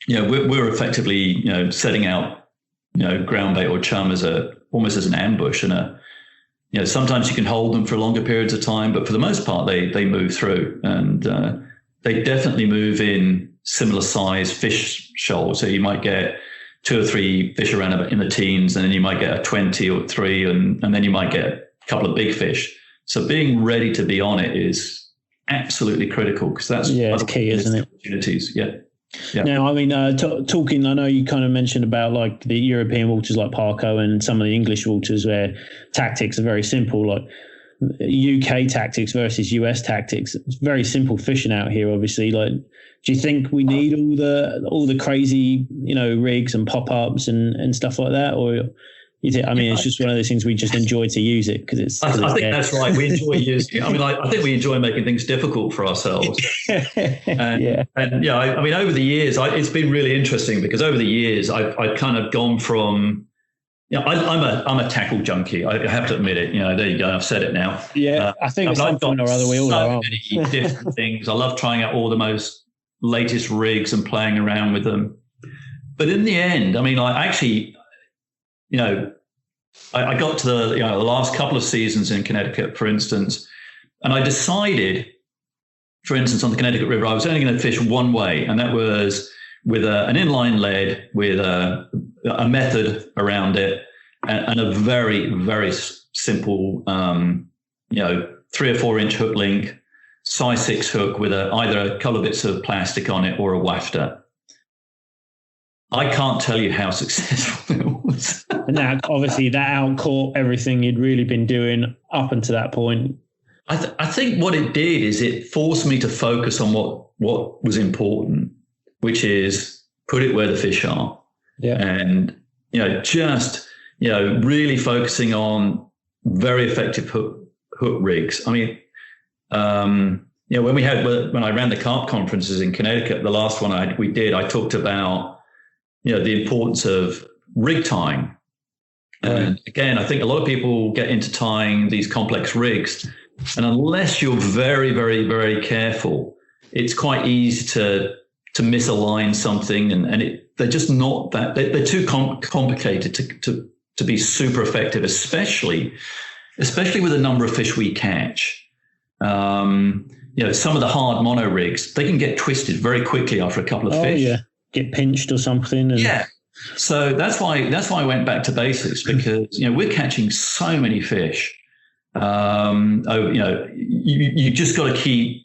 we're effectively, setting out, ground bait or chum almost as an ambush, and sometimes you can hold them for longer periods of time, but for the most part, they move through, and they definitely move in similar size fish shoals. So you might get 2 or 3 fish around in the teens, and then you might get a 20 or 3, and then you might get a couple of big fish. So being ready to be on it is absolutely critical, because that's it's key, isn't it? Opportunities, yeah. Yeah. Now, I mean, talking, I know you kind of mentioned about like the European waters like Parco and some of the English waters where tactics are very simple, like UK tactics versus US tactics. It's very simple fishing out here, obviously. Like, do you think we need all the crazy, rigs and pop-ups and stuff like that? Or it's just one of those things we just enjoy to use it because it's. I think that's right. We enjoy using it. I think we enjoy making things difficult for ourselves. And over the years, it's been really interesting because over the years, I've kind of gone from. I'm a tackle junkie. I have to admit it. There you go. I've said it now. Yeah, I think at some point or other we all are. So many different things. I love trying out all the most latest rigs and playing around with them. But in the end, I got to the last couple of seasons in Connecticut, for instance, and I decided, for instance, on the Connecticut River, I was only going to fish one way, and that was with an inline lead with a method around it and a very, very simple, 3 or 4 inch hook link, size 6 hook with either a couple of bits of plastic on it or a wafter. I can't tell you how successful it was. Now, obviously, that outcaught everything you'd really been doing up until that point. I think what it did is it forced me to focus on what was important, which is put it where the fish are. Yeah. And, really focusing on very effective hook rigs. When I ran the carp conferences in Connecticut, the last one I talked about, the importance of rig tying. And again, I think a lot of people get into tying these complex rigs, and unless you're very, very, very careful, it's quite easy to misalign something, and they're just not that. They're too complicated to be super effective, especially with the number of fish we catch. Some of the hard mono rigs, they can get twisted very quickly after a couple of fish. Yeah. Get pinched or something. Yeah. So that's why I went back to basics, because, we're catching so many fish. You just got to keep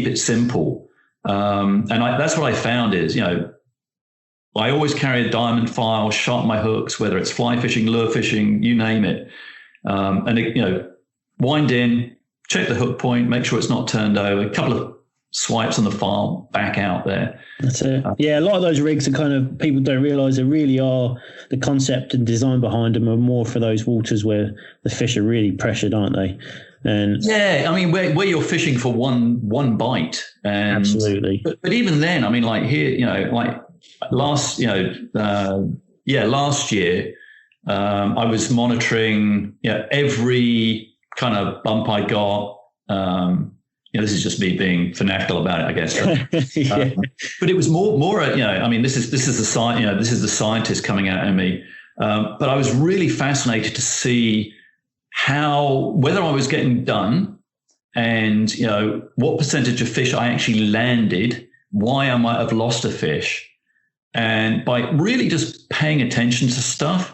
it simple. That's what I found is, I always carry a diamond file, sharpen my hooks, whether it's fly fishing, lure fishing, you name it. Wind in, check the hook point, make sure it's not turned over, a couple of swipes on the file, back out there. That's it. Yeah, a lot of those rigs are kind of, people don't realise they really are, the concept and design behind them are more for those waters where the fish are really pressured, aren't they? And where you're fishing for one bite. And, absolutely. But even then, here, last year, I was monitoring, every kind of bump I got. This is just me being fanatical about it, I guess. Yeah. But it was more. This is the scientist coming out in me. But I was really fascinated to see whether I was getting done, and what percentage of fish I actually landed, why I might have lost a fish, and by really just paying attention to stuff.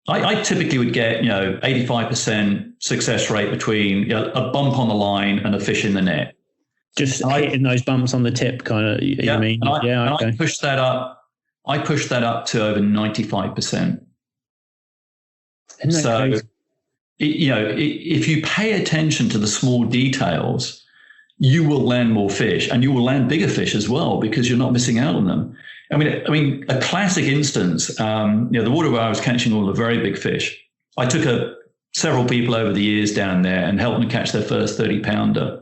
I typically would get, 85% success rate between a bump on the line and a fish in the net. Just hitting those bumps on the tip, kind of. Yeah, you mean? Okay. I pushed that up. I pushed that up to over 95%. So, crazy? If you pay attention to the small details, you will land more fish, and you will land bigger fish as well, because you're not missing out on them. I mean, a classic instance. The water where I was catching all the very big fish. I took several people over the years down there and helped them catch their first 30-pounder.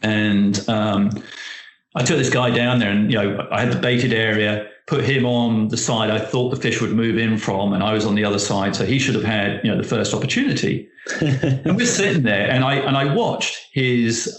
And I took this guy down there, and I had the baited area, put him on the side I thought the fish would move in from, and I was on the other side, so he should have had the first opportunity. And we're sitting there, and I watched his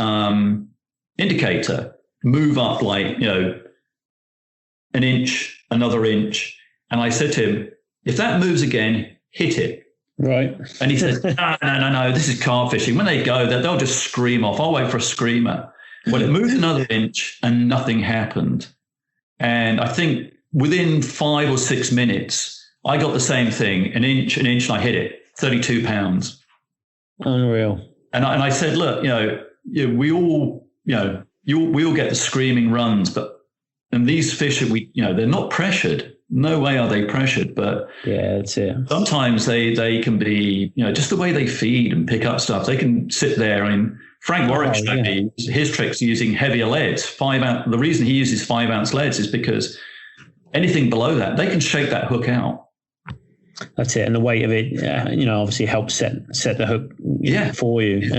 indicator move up like an inch, another inch, and I said to him, "If that moves again, hit it." Right. And he said, no, this is carp fishing. When they go, they'll just scream off. I'll wait for a screamer. Well, it moved another inch and nothing happened. And I think within 5 or 6 minutes, I got the same thing, an inch, and I hit it, 32 pounds. Unreal. And I said, look, we all get the screaming runs, and these fish, they're not pressured. No way are they pressured, but yeah, that's it. Sometimes they can be, just the way they feed and pick up stuff. They can sit there. I mean, Frank Warwick showed me his tricks using heavier leads. 5 ounce. The reason he uses 5 ounce leads is because anything below that, they can shake that hook out. That's it, and the weight of it, obviously helps set the hook for you.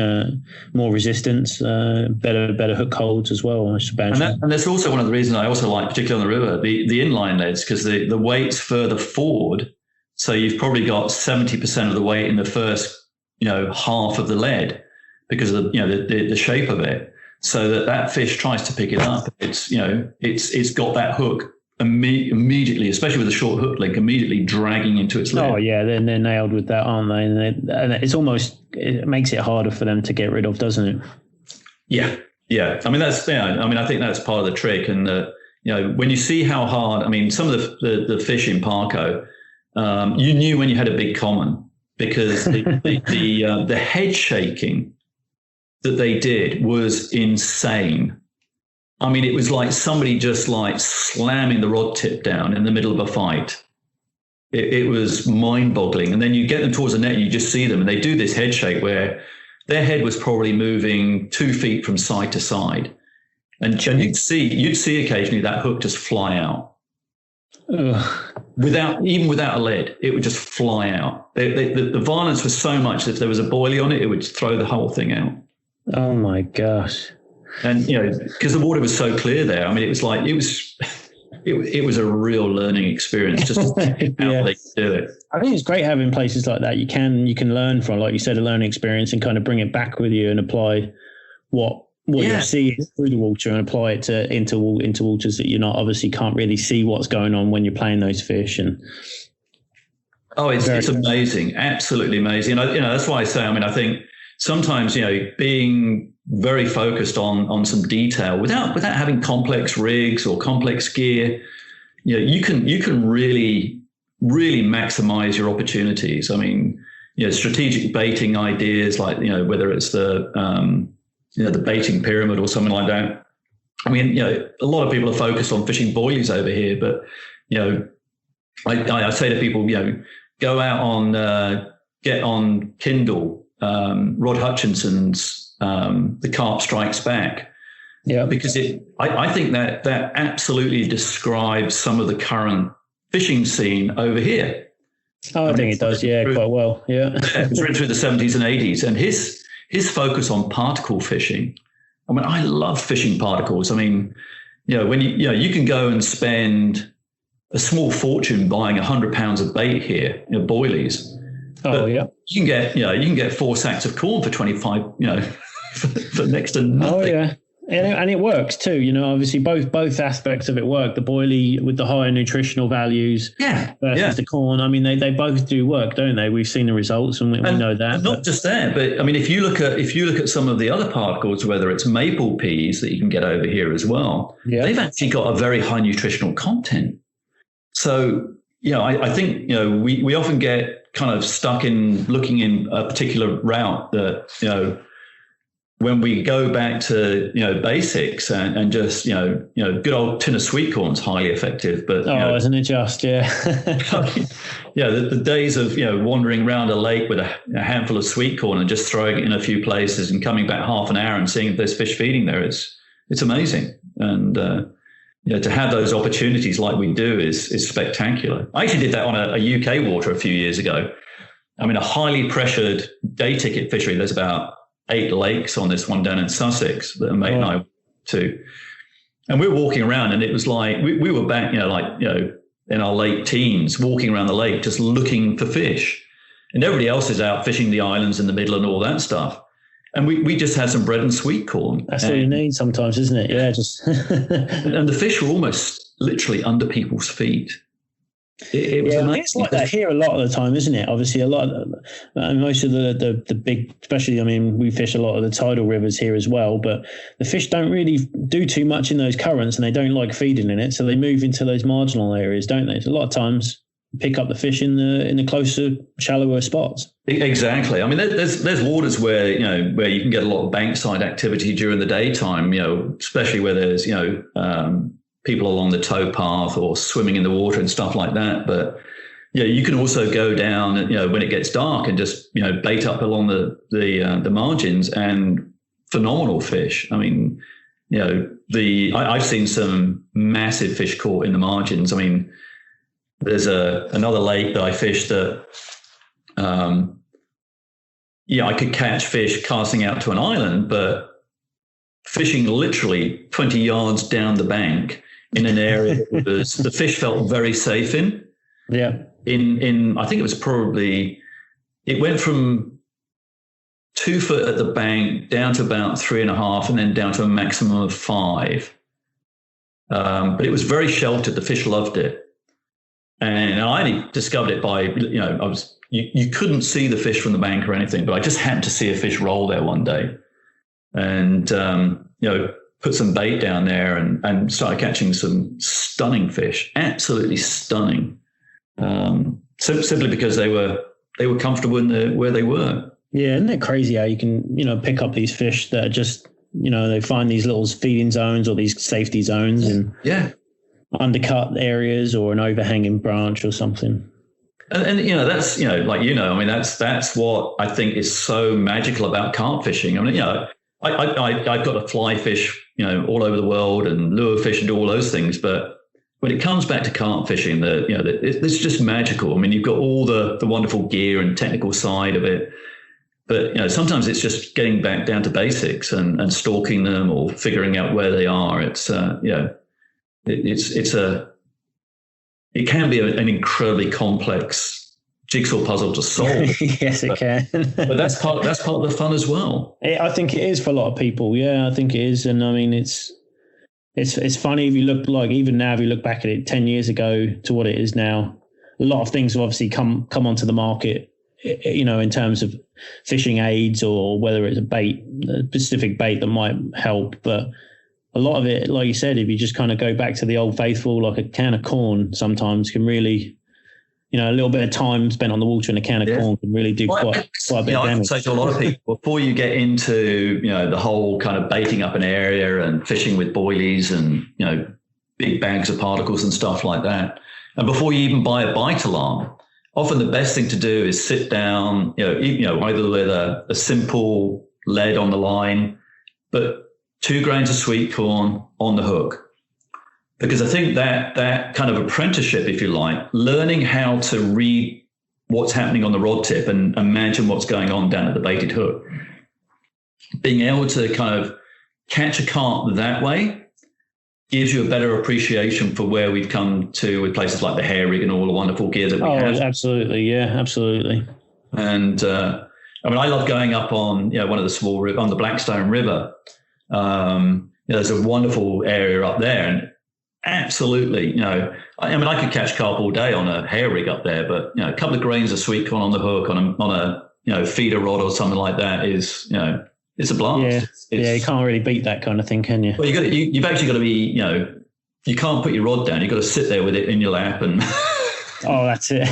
More resistance, better hook holds as well. I suppose. And that's also one of the reasons I also like, particularly on the river, the inline leads, because the weight's further forward, so you've probably got 70% of the weight in the first half of the lead because of the shape of it, so that fish tries to pick it up. It's got that hook immediately, especially with a short hook link, immediately dragging into its lid. Oh yeah, they're nailed with that, aren't they? And it makes it harder for them to get rid of, doesn't it? Yeah. I mean, I think that's part of the trick. And when you see how hard, some of the fish in Parco, you knew when you had a big common, because the head shaking that they did was insane. I mean, it was like somebody just like slamming the rod tip down in the middle of a fight. It was mind-boggling. And then you get them towards the net and you just see them, and they do this head shake where their head was probably moving 2 feet from side to side. And you'd see occasionally that hook just fly out. Without a lead, it would just fly out. The violence was so much that if there was a boilie on it, it would throw the whole thing out. Oh my gosh. And because the water was so clear there, it was like it was a real learning experience just to how they do it. I think it's great having places like that. You can learn from, like you said, a learning experience, and kind of bring it back with you and apply what you see through the water and apply it into waters that you're not obviously can't really see what's going on when you're playing those fish. And it's amazing, absolutely amazing. And that's why I say, I think sometimes being very focused on some detail without having complex rigs or complex gear, you can really maximize your opportunities. Strategic baiting ideas, like whether it's the baiting pyramid or something like that. A lot of people are focused on fishing boilies over here, but I say to people, go out on get on Kindle, Rod Hutchinson's The Carp Strikes Back. Yeah, because I think that absolutely describes some of the current fishing scene over here. I think it does, quite well. Yeah, it was written through the 70s and 80s, and his focus on particle fishing. I love fishing particles. When you can go and spend a small fortune buying 100 pounds of bait here, boilies. Oh yeah, you can get 4 sacks of corn for 25, for next to nothing. Oh yeah, and it works too. Obviously both aspects of it work. The boilie with the higher nutritional values, versus the corn. They both do work, don't they? We've seen the results, and we know that. And not just that, but if you look at some of the other particles, whether it's maple peas that you can get over here as well, they've actually got a very high nutritional content. So I think we often get kind of stuck in looking in a particular route that when we go back to, basics and just, good old tin of sweet corn is highly effective. But isn't it just? Yeah. The days of, wandering around a lake with a handful of sweet corn and just throwing it in a few places and coming back half an hour and seeing if there's fish feeding there, it's amazing. And, to have those opportunities like we do is spectacular. I actually did that on a UK water a few years ago. I mean, a highly pressured day ticket fishery. There's about 8 lakes on this one down in Sussex that mate and I went to. And we were walking around, and it was like we were back, in our late teens, walking around the lake just looking for fish. And everybody else is out fishing the islands in the middle and all that stuff. And we just had some bread and sweet corn. That's all you need sometimes, isn't it? Yeah, just and the fish were almost literally under people's feet. It was amazing. It's like that here a lot of the time, isn't it? Obviously, a lot of most of the big, especially, I mean, we fish a lot of the tidal rivers here as well, but the fish don't really do too much in those currents, and they don't like feeding in it, so they move into those marginal areas, don't they? So a lot of times pick up the fish in the closer, shallower spots. Exactly. I mean, there's waters where you can get a lot of bankside activity during the daytime. Especially where there's people along the towpath or swimming in the water and stuff like that. But you can also go down when it gets dark and just bait up along the margins, and phenomenal fish. I mean, I've seen some massive fish caught in the margins. I mean, there's another lake that I fished that, I could catch fish casting out to an island, but fishing literally 20 yards down the bank in an area that was, the fish felt very safe in. Yeah. In I think it was probably, it went from 2 foot at the bank down to about 3.5, and then down to a maximum of 5. But it was very sheltered. The fish loved it. And I only discovered it by, you couldn't see the fish from the bank or anything, but I just happened to see a fish roll there one day, and, put some bait down there and started catching some stunning fish, absolutely stunning. Simply because they were comfortable in where they were. Yeah. Isn't it crazy how you can, pick up these fish that are just, they find these little feeding zones or these safety zones and undercut areas or an overhanging branch or something. And that's, I mean, that's what I think is so magical about carp fishing. I mean, I've got to fly fish, all over the world and lure fish and do all those things. But when it comes back to carp fishing, it's just magical. I mean, you've got all the wonderful gear and technical side of it. But, sometimes it's just getting back down to basics and stalking them or figuring out where they are. It's, it can be an incredibly complex jigsaw puzzle to solve. Yes, it can. But that's part of the fun as well. I think it is for a lot of people. Yeah, I think it is. And I mean, it's funny if you look, like, even now, if you look back at it 10 years ago to what it is now, a lot of things have obviously come onto the market, in terms of fishing aids or whether it's a specific bait that might help. But a lot of it, like you said, if you just kind of go back to the old faithful, like a can of corn sometimes can really, a little bit of time spent on the water in a can of corn can really do quite a bit of damage. I can say to a lot of people, before you get into, the whole kind of baiting up an area and fishing with boilies and, big bags of particles and stuff like that, and before you even buy a bite alarm, often the best thing to do is sit down, either with a simple lead on the line, but 2 grains of sweet corn on the hook. Because I think that kind of apprenticeship, if you like, learning how to read what's happening on the rod tip and imagine what's going on down at the baited hook, being able to kind of catch a carp that way gives you a better appreciation for where we've come to with places like the hair rig and all the wonderful gear that we have. Oh, absolutely. Yeah, absolutely. And I mean, I love going up on, one of the small on the Blackstone River. There's a wonderful area up there, and absolutely, I mean, I could catch carp all day on a hair rig up there, but a couple of grains of sweet corn on the hook on a feeder rod or something like that is, it's a blast. Yeah, you can't really beat that kind of thing, can you? Well, you've actually got to be, you can't put your rod down. You've got to sit there with it in your lap and Oh, that's it.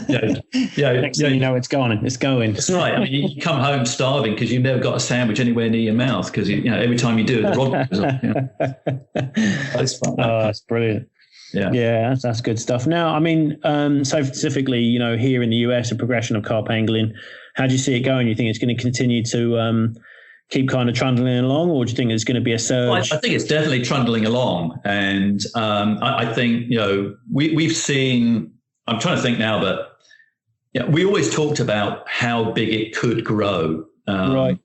Next thing you know, it's gone. It's going. That's right. I mean, you come home starving because you've never got a sandwich anywhere near your mouth because every time you do it, the rod goes off. That's fun. Oh, that's brilliant. Yeah, that's good stuff. Now, I mean, so specifically, here in the US, a progression of carp angling. How do you see it going? You think it's going to continue to keep kind of trundling along, or do you think it's going to be a surge? Well, I think it's definitely trundling along, and I think we've seen. I'm trying to think now, but we always talked about how big it could grow. Right.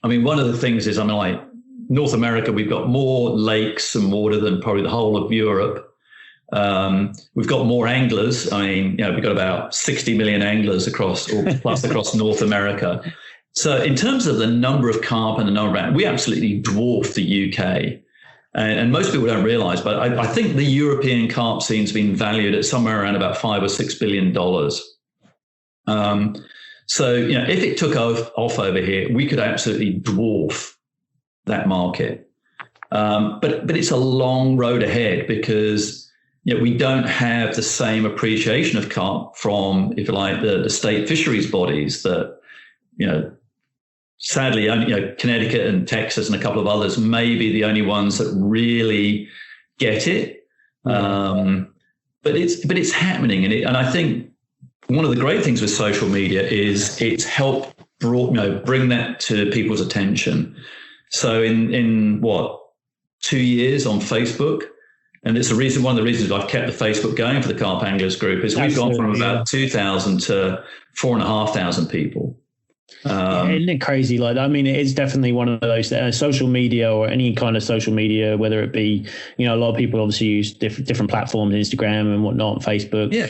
I mean, one of the things is, like North America, we've got more lakes and water than probably the whole of Europe. We've got more anglers. I mean, we've got about 60 million anglers plus across North America. So in terms of the number of carp and the number of, we absolutely dwarf the UK. And most people don't realize, but I think the European carp scene's been valued at somewhere around about $5 or $6 billion. So, if it took off over here, we could absolutely dwarf that market. But it's a long road ahead because we don't have the same appreciation of carp from, if you like, the state fisheries bodies that, sadly, Connecticut and Texas and a couple of others may be the only ones that really get it. But it's happening, and I think one of the great things with social media is it's helped bring that to people's attention. So in 2 years on Facebook, and it's one of the reasons I've kept the Facebook going for the Carp Anglers group is we've gone from about 2,000 to 4,500 people. Isn't it crazy? Like, I mean, it is definitely one of those social media or any kind of social media, whether it be, a lot of people obviously use different platforms, Instagram and whatnot, Facebook. Yeah.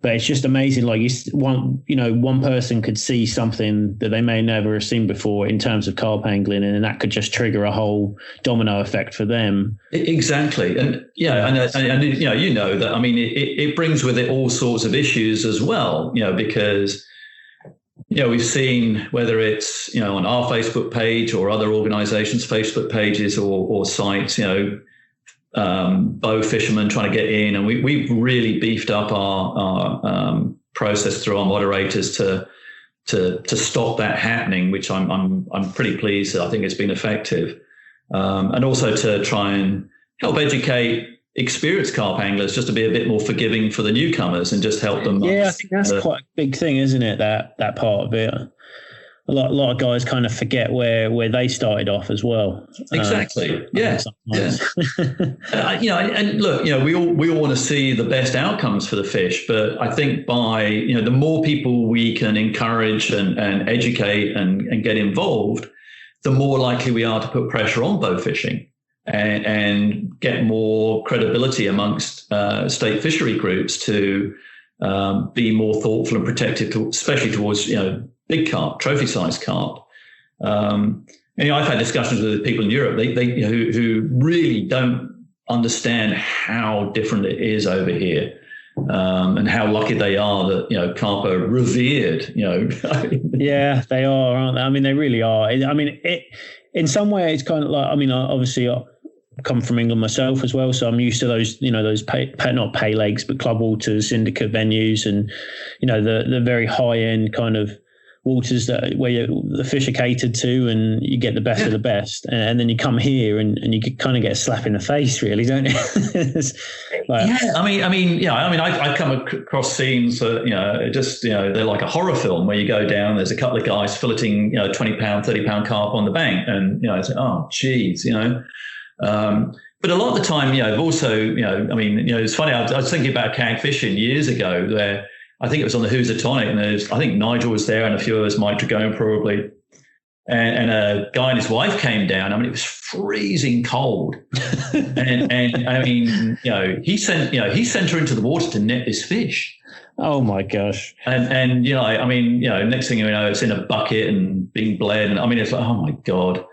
But it's just amazing. Like one person could see something that they may never have seen before in terms of carp angling, and that could just trigger a whole domino effect for them. Exactly. And and that, I mean, it brings with it all sorts of issues as well, because we've seen whether it's, on our Facebook page or other organizations' Facebook pages or sites, bow fishermen trying to get in. And we've really beefed up our process through our moderators to stop that happening, which I'm pretty pleased that I think it's been effective. And also to try and help educate experienced carp anglers just to be a bit more forgiving for the newcomers and just help them. Yeah, I think that's quite a big thing, isn't it? That part of it. A lot of guys kind of forget where they started off as well. Exactly. Yeah. And look, we all want to see the best outcomes for the fish, but I think by the more people we can encourage and educate and get involved, the more likely we are to put pressure on bow fishing and get more credibility amongst state fishery groups to be more thoughtful and protective, especially towards big carp, trophy-sized carp. I've had discussions with people in Europe who really don't understand how different it is over here, and how lucky they are that carp are revered. Yeah, they are, aren't they? I mean, they really are. I mean, in some way, it's kind of like, I mean, obviously, I come from England myself as well, so I'm used to those, those not pay legs, but club waters, syndicate venues, and the very high end kind of waters where the fish are catered to, and you get the best of the best, and then you come here and you kind of get a slap in the face, really, don't you? I come across scenes that they're like a horror film where you go down, there's a couple of guys filleting 20-pound, 30-pound carp on the bank, and it's like, oh geez, but a lot of the time, I've also, it's funny. I was thinking about cag fishing years ago, where I think it was on the Housatonic, and I think Nigel was there and a few of us, Mike Dragone probably, and a guy and his wife came down. I mean, it was freezing cold, and I mean, he sent her into the water to net this fish. Oh my gosh! And next thing you know, it's in a bucket and being bled, and I mean, it's like, oh my god.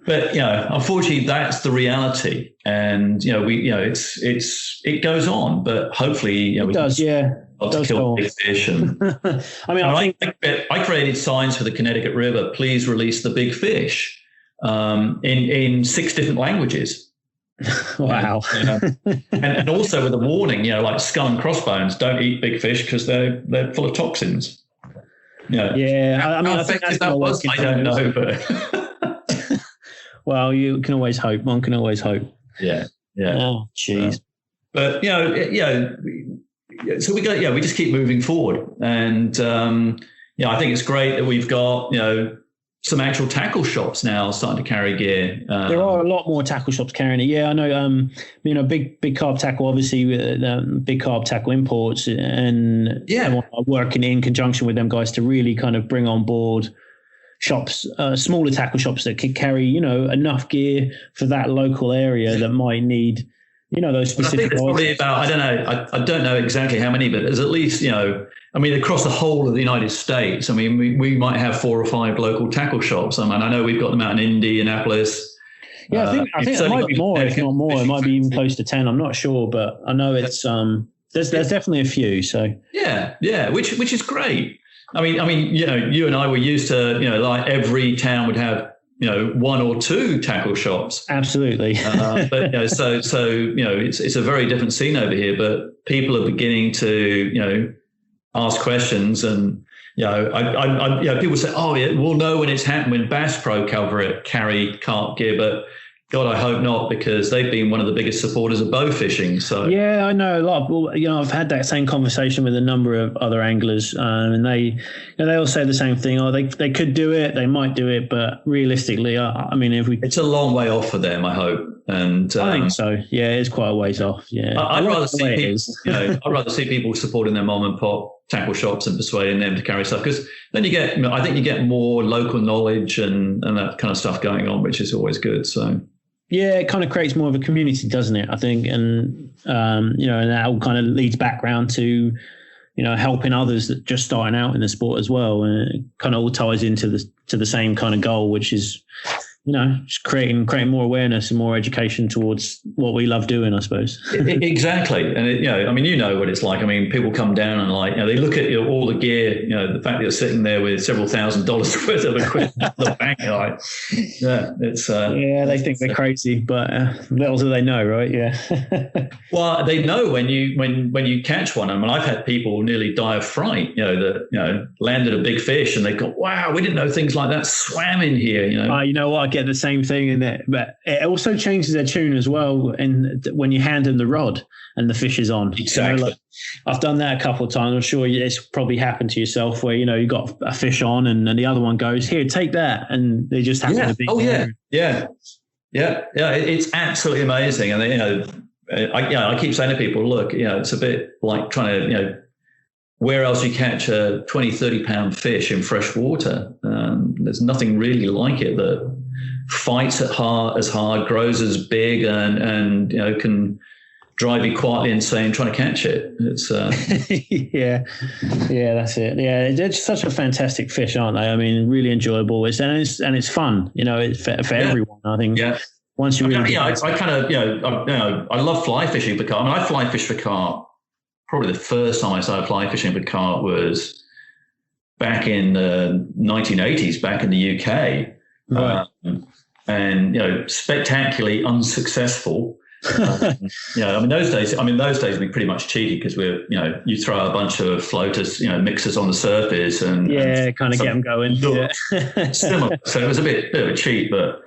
But unfortunately, that's the reality, and it goes on. But hopefully, it does. Yeah. Not to kill big fish. And I created signs for the Connecticut River. Please release the big fish in 6 different languages. Wow. And also with a warning, like skull and crossbones, don't eat big fish because they're full of toxins. Yeah. I mean, how effective that was, I don't know, but well, you can always hope. One can always hope. Yeah. Oh, jeez. But so we just keep moving forward, and I think it's great that we've got some actual tackle shops now starting to carry gear. There are a lot more tackle shops carrying it. Yeah, I know. Big Carp Tackle, obviously, Big Carp Tackle Imports, and working in conjunction with them guys to really kind of bring on board shops, smaller tackle shops that could carry, enough gear for that local area that might need, those specific. I think it's probably about, I don't know, I don't know exactly how many, but there's at least, across the whole of the United States, we might have 4 or 5 local tackle shops. I know we've got them out in Indianapolis. Yeah, I think it might be more, if not more. It might be even close to 10. I'm not sure, but I know it's there's definitely a few. So yeah, which is great. I mean, you and I were used to, like every town would have, 1 or 2 tackle shops. Absolutely. But so it's a very different scene over here. But people are beginning to ask questions, and people say, oh yeah, we'll know when it's happened when Bass Pro carry carp gear, but God, I hope not, because they've been one of the biggest supporters of bow fishing. So yeah, I know a lot. I've had that same conversation with a number of other anglers, and they all say the same thing. Oh, they could do it, they might do it, but realistically, it's a long way off for them, I hope. And I think so. Yeah, it's quite a ways off. Yeah, I'd rather see people. I'd rather see people supporting their mom and pop tackle shops and persuading them to carry stuff, because then I think you get more local knowledge and that kind of stuff going on, which is always good. So. Yeah, it kind of creates more of a community, doesn't it? I think, and and that all kind of leads back round to, helping others that just starting out in the sport as well, and it kind of all ties into the same kind of goal, which is, just creating more awareness and more education towards what we love doing, I suppose. Exactly, and what it's like. People come down and they look at all the gear, the fact that you're sitting there with several $1,000s worth of equipment in the bank, it's they think we're crazy, but little do they know, right? Yeah. Well, they know when you catch one. I've had people nearly die of fright, that landed a big fish and they go, wow, we didn't know things like that swam in here. You know what? I get the same thing in it, but it also changes their tune as well. And when you hand them the rod and the fish is on, exactly. I've done that a couple of times. I'm sure it's probably happened to yourself where you got a fish on and the other one goes, here, take that, and they just happen to be. Oh yeah. It's absolutely amazing, and I keep saying to people, look, it's a bit like trying to where else you catch a 20-30 pound fish in fresh water. There's nothing really like it that fights as hard, grows as big, and can drive you quietly insane trying to catch it. It's yeah, that's it. Yeah, they're just such a fantastic fish, aren't they? Really enjoyable. It's fun. It's for everyone. I think. Yeah. Once you really, I love fly fishing for carp. I fly fish for carp. Probably the first time I started fly fishing for carp was back in the 1980s, back in the UK. Right. And spectacularly unsuccessful. Those days would be pretty much cheeky, because you throw a bunch of floaters, mixers on the surface and kind of get them going. Similar. So it was a bit of a cheat, but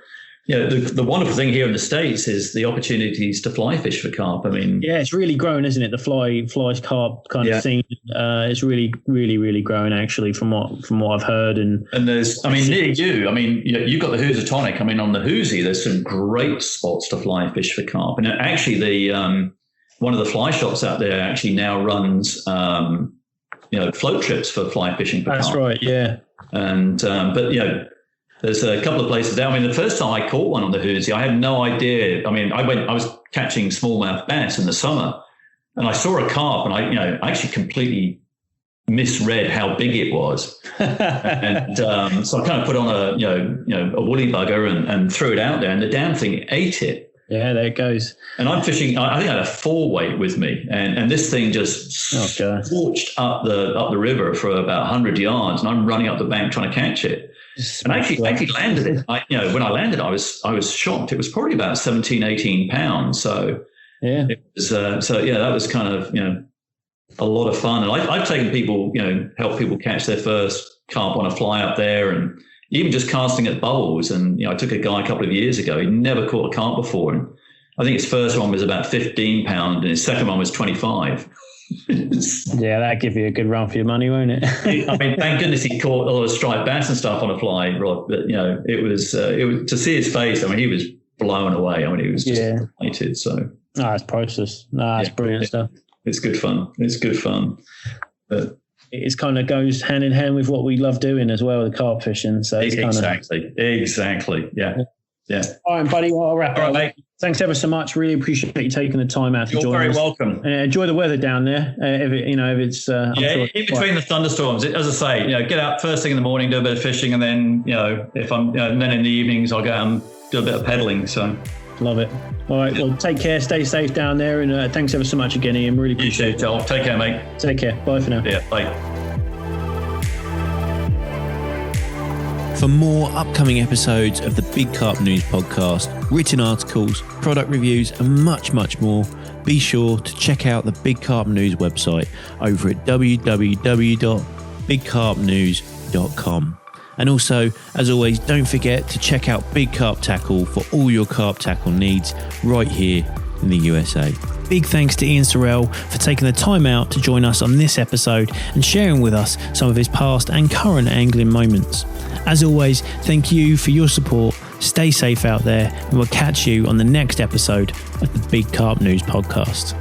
the wonderful thing here in the States is the opportunities to fly fish for carp. It's really growing, isn't it? The flies carp kind of scene. It's really, really, really growing, actually, from what I've heard. And there's, near you, you've got the Housatonic. On the Hoosie, there's some great spots to fly fish for carp. And actually, the one of the fly shops out there actually now runs float trips for fly fishing for carp. That's right, yeah. And there's a couple of places there. The first time I caught one on the Hoosie, I had no idea. I was catching smallmouth bass in the summer, and I saw a carp, and I actually completely misread how big it was. And so I kind of put on a woolly bugger and threw it out there, and the damn thing ate it. Yeah, there it goes. And I'm fishing, I think I had a 4-weight with me, and this thing just scorched up the river for about 100 yards, and I'm running up the bank trying to catch it. And actually landed it. When I landed, I was shocked. It was probably about 17, 18 pounds. So yeah, it was, that was kind of, a lot of fun. And I've taken people, help people catch their first carp on a fly up there, and even just casting at bubbles. And, I took a guy a couple of years ago, he'd never caught a carp before. And I think his first one was about 15 pounds and his second one was 25. Yeah, that'd give you a good run for your money, won't it? I mean, thank goodness he caught a lot of striped bass and stuff on a fly rod. But, it was to see his face. I mean, he was blown away. I mean, he was just delighted. So, it's priceless. It's brilliant stuff. It's good fun. But it kind of goes hand in hand with what we love doing as well, the carp fishing. So it's exactly. Yeah. All right, buddy. Well, I'll wrap up. All right, mate. Thanks ever so much. Really appreciate you taking the time out to join us. You're very welcome. Enjoy the weather down there. If it's in between the thunderstorms, as I say, get out first thing in the morning, do a bit of fishing, and then if I'm and then in the evenings I'll go out and do a bit of pedaling. So love it. All right. Well, take care. Stay safe down there, and thanks ever so much again, Ian. Really appreciate it. Joel. Take care, mate. Take care. Bye for now. Yeah. Bye. For more upcoming episodes of the Big Carp News podcast, written articles, product reviews, and much, much more, be sure to check out the Big Carp News website over at www.bigcarpnews.com. And also, as always, don't forget to check out Big Carp Tackle for all your carp tackle needs right here in the USA. Big thanks to Iain Sorrell for taking the time out to join us on this episode and sharing with us some of his past and current angling moments. As always, thank you for your support. Stay safe out there, and we'll catch you on the next episode of the Big Carp News podcast.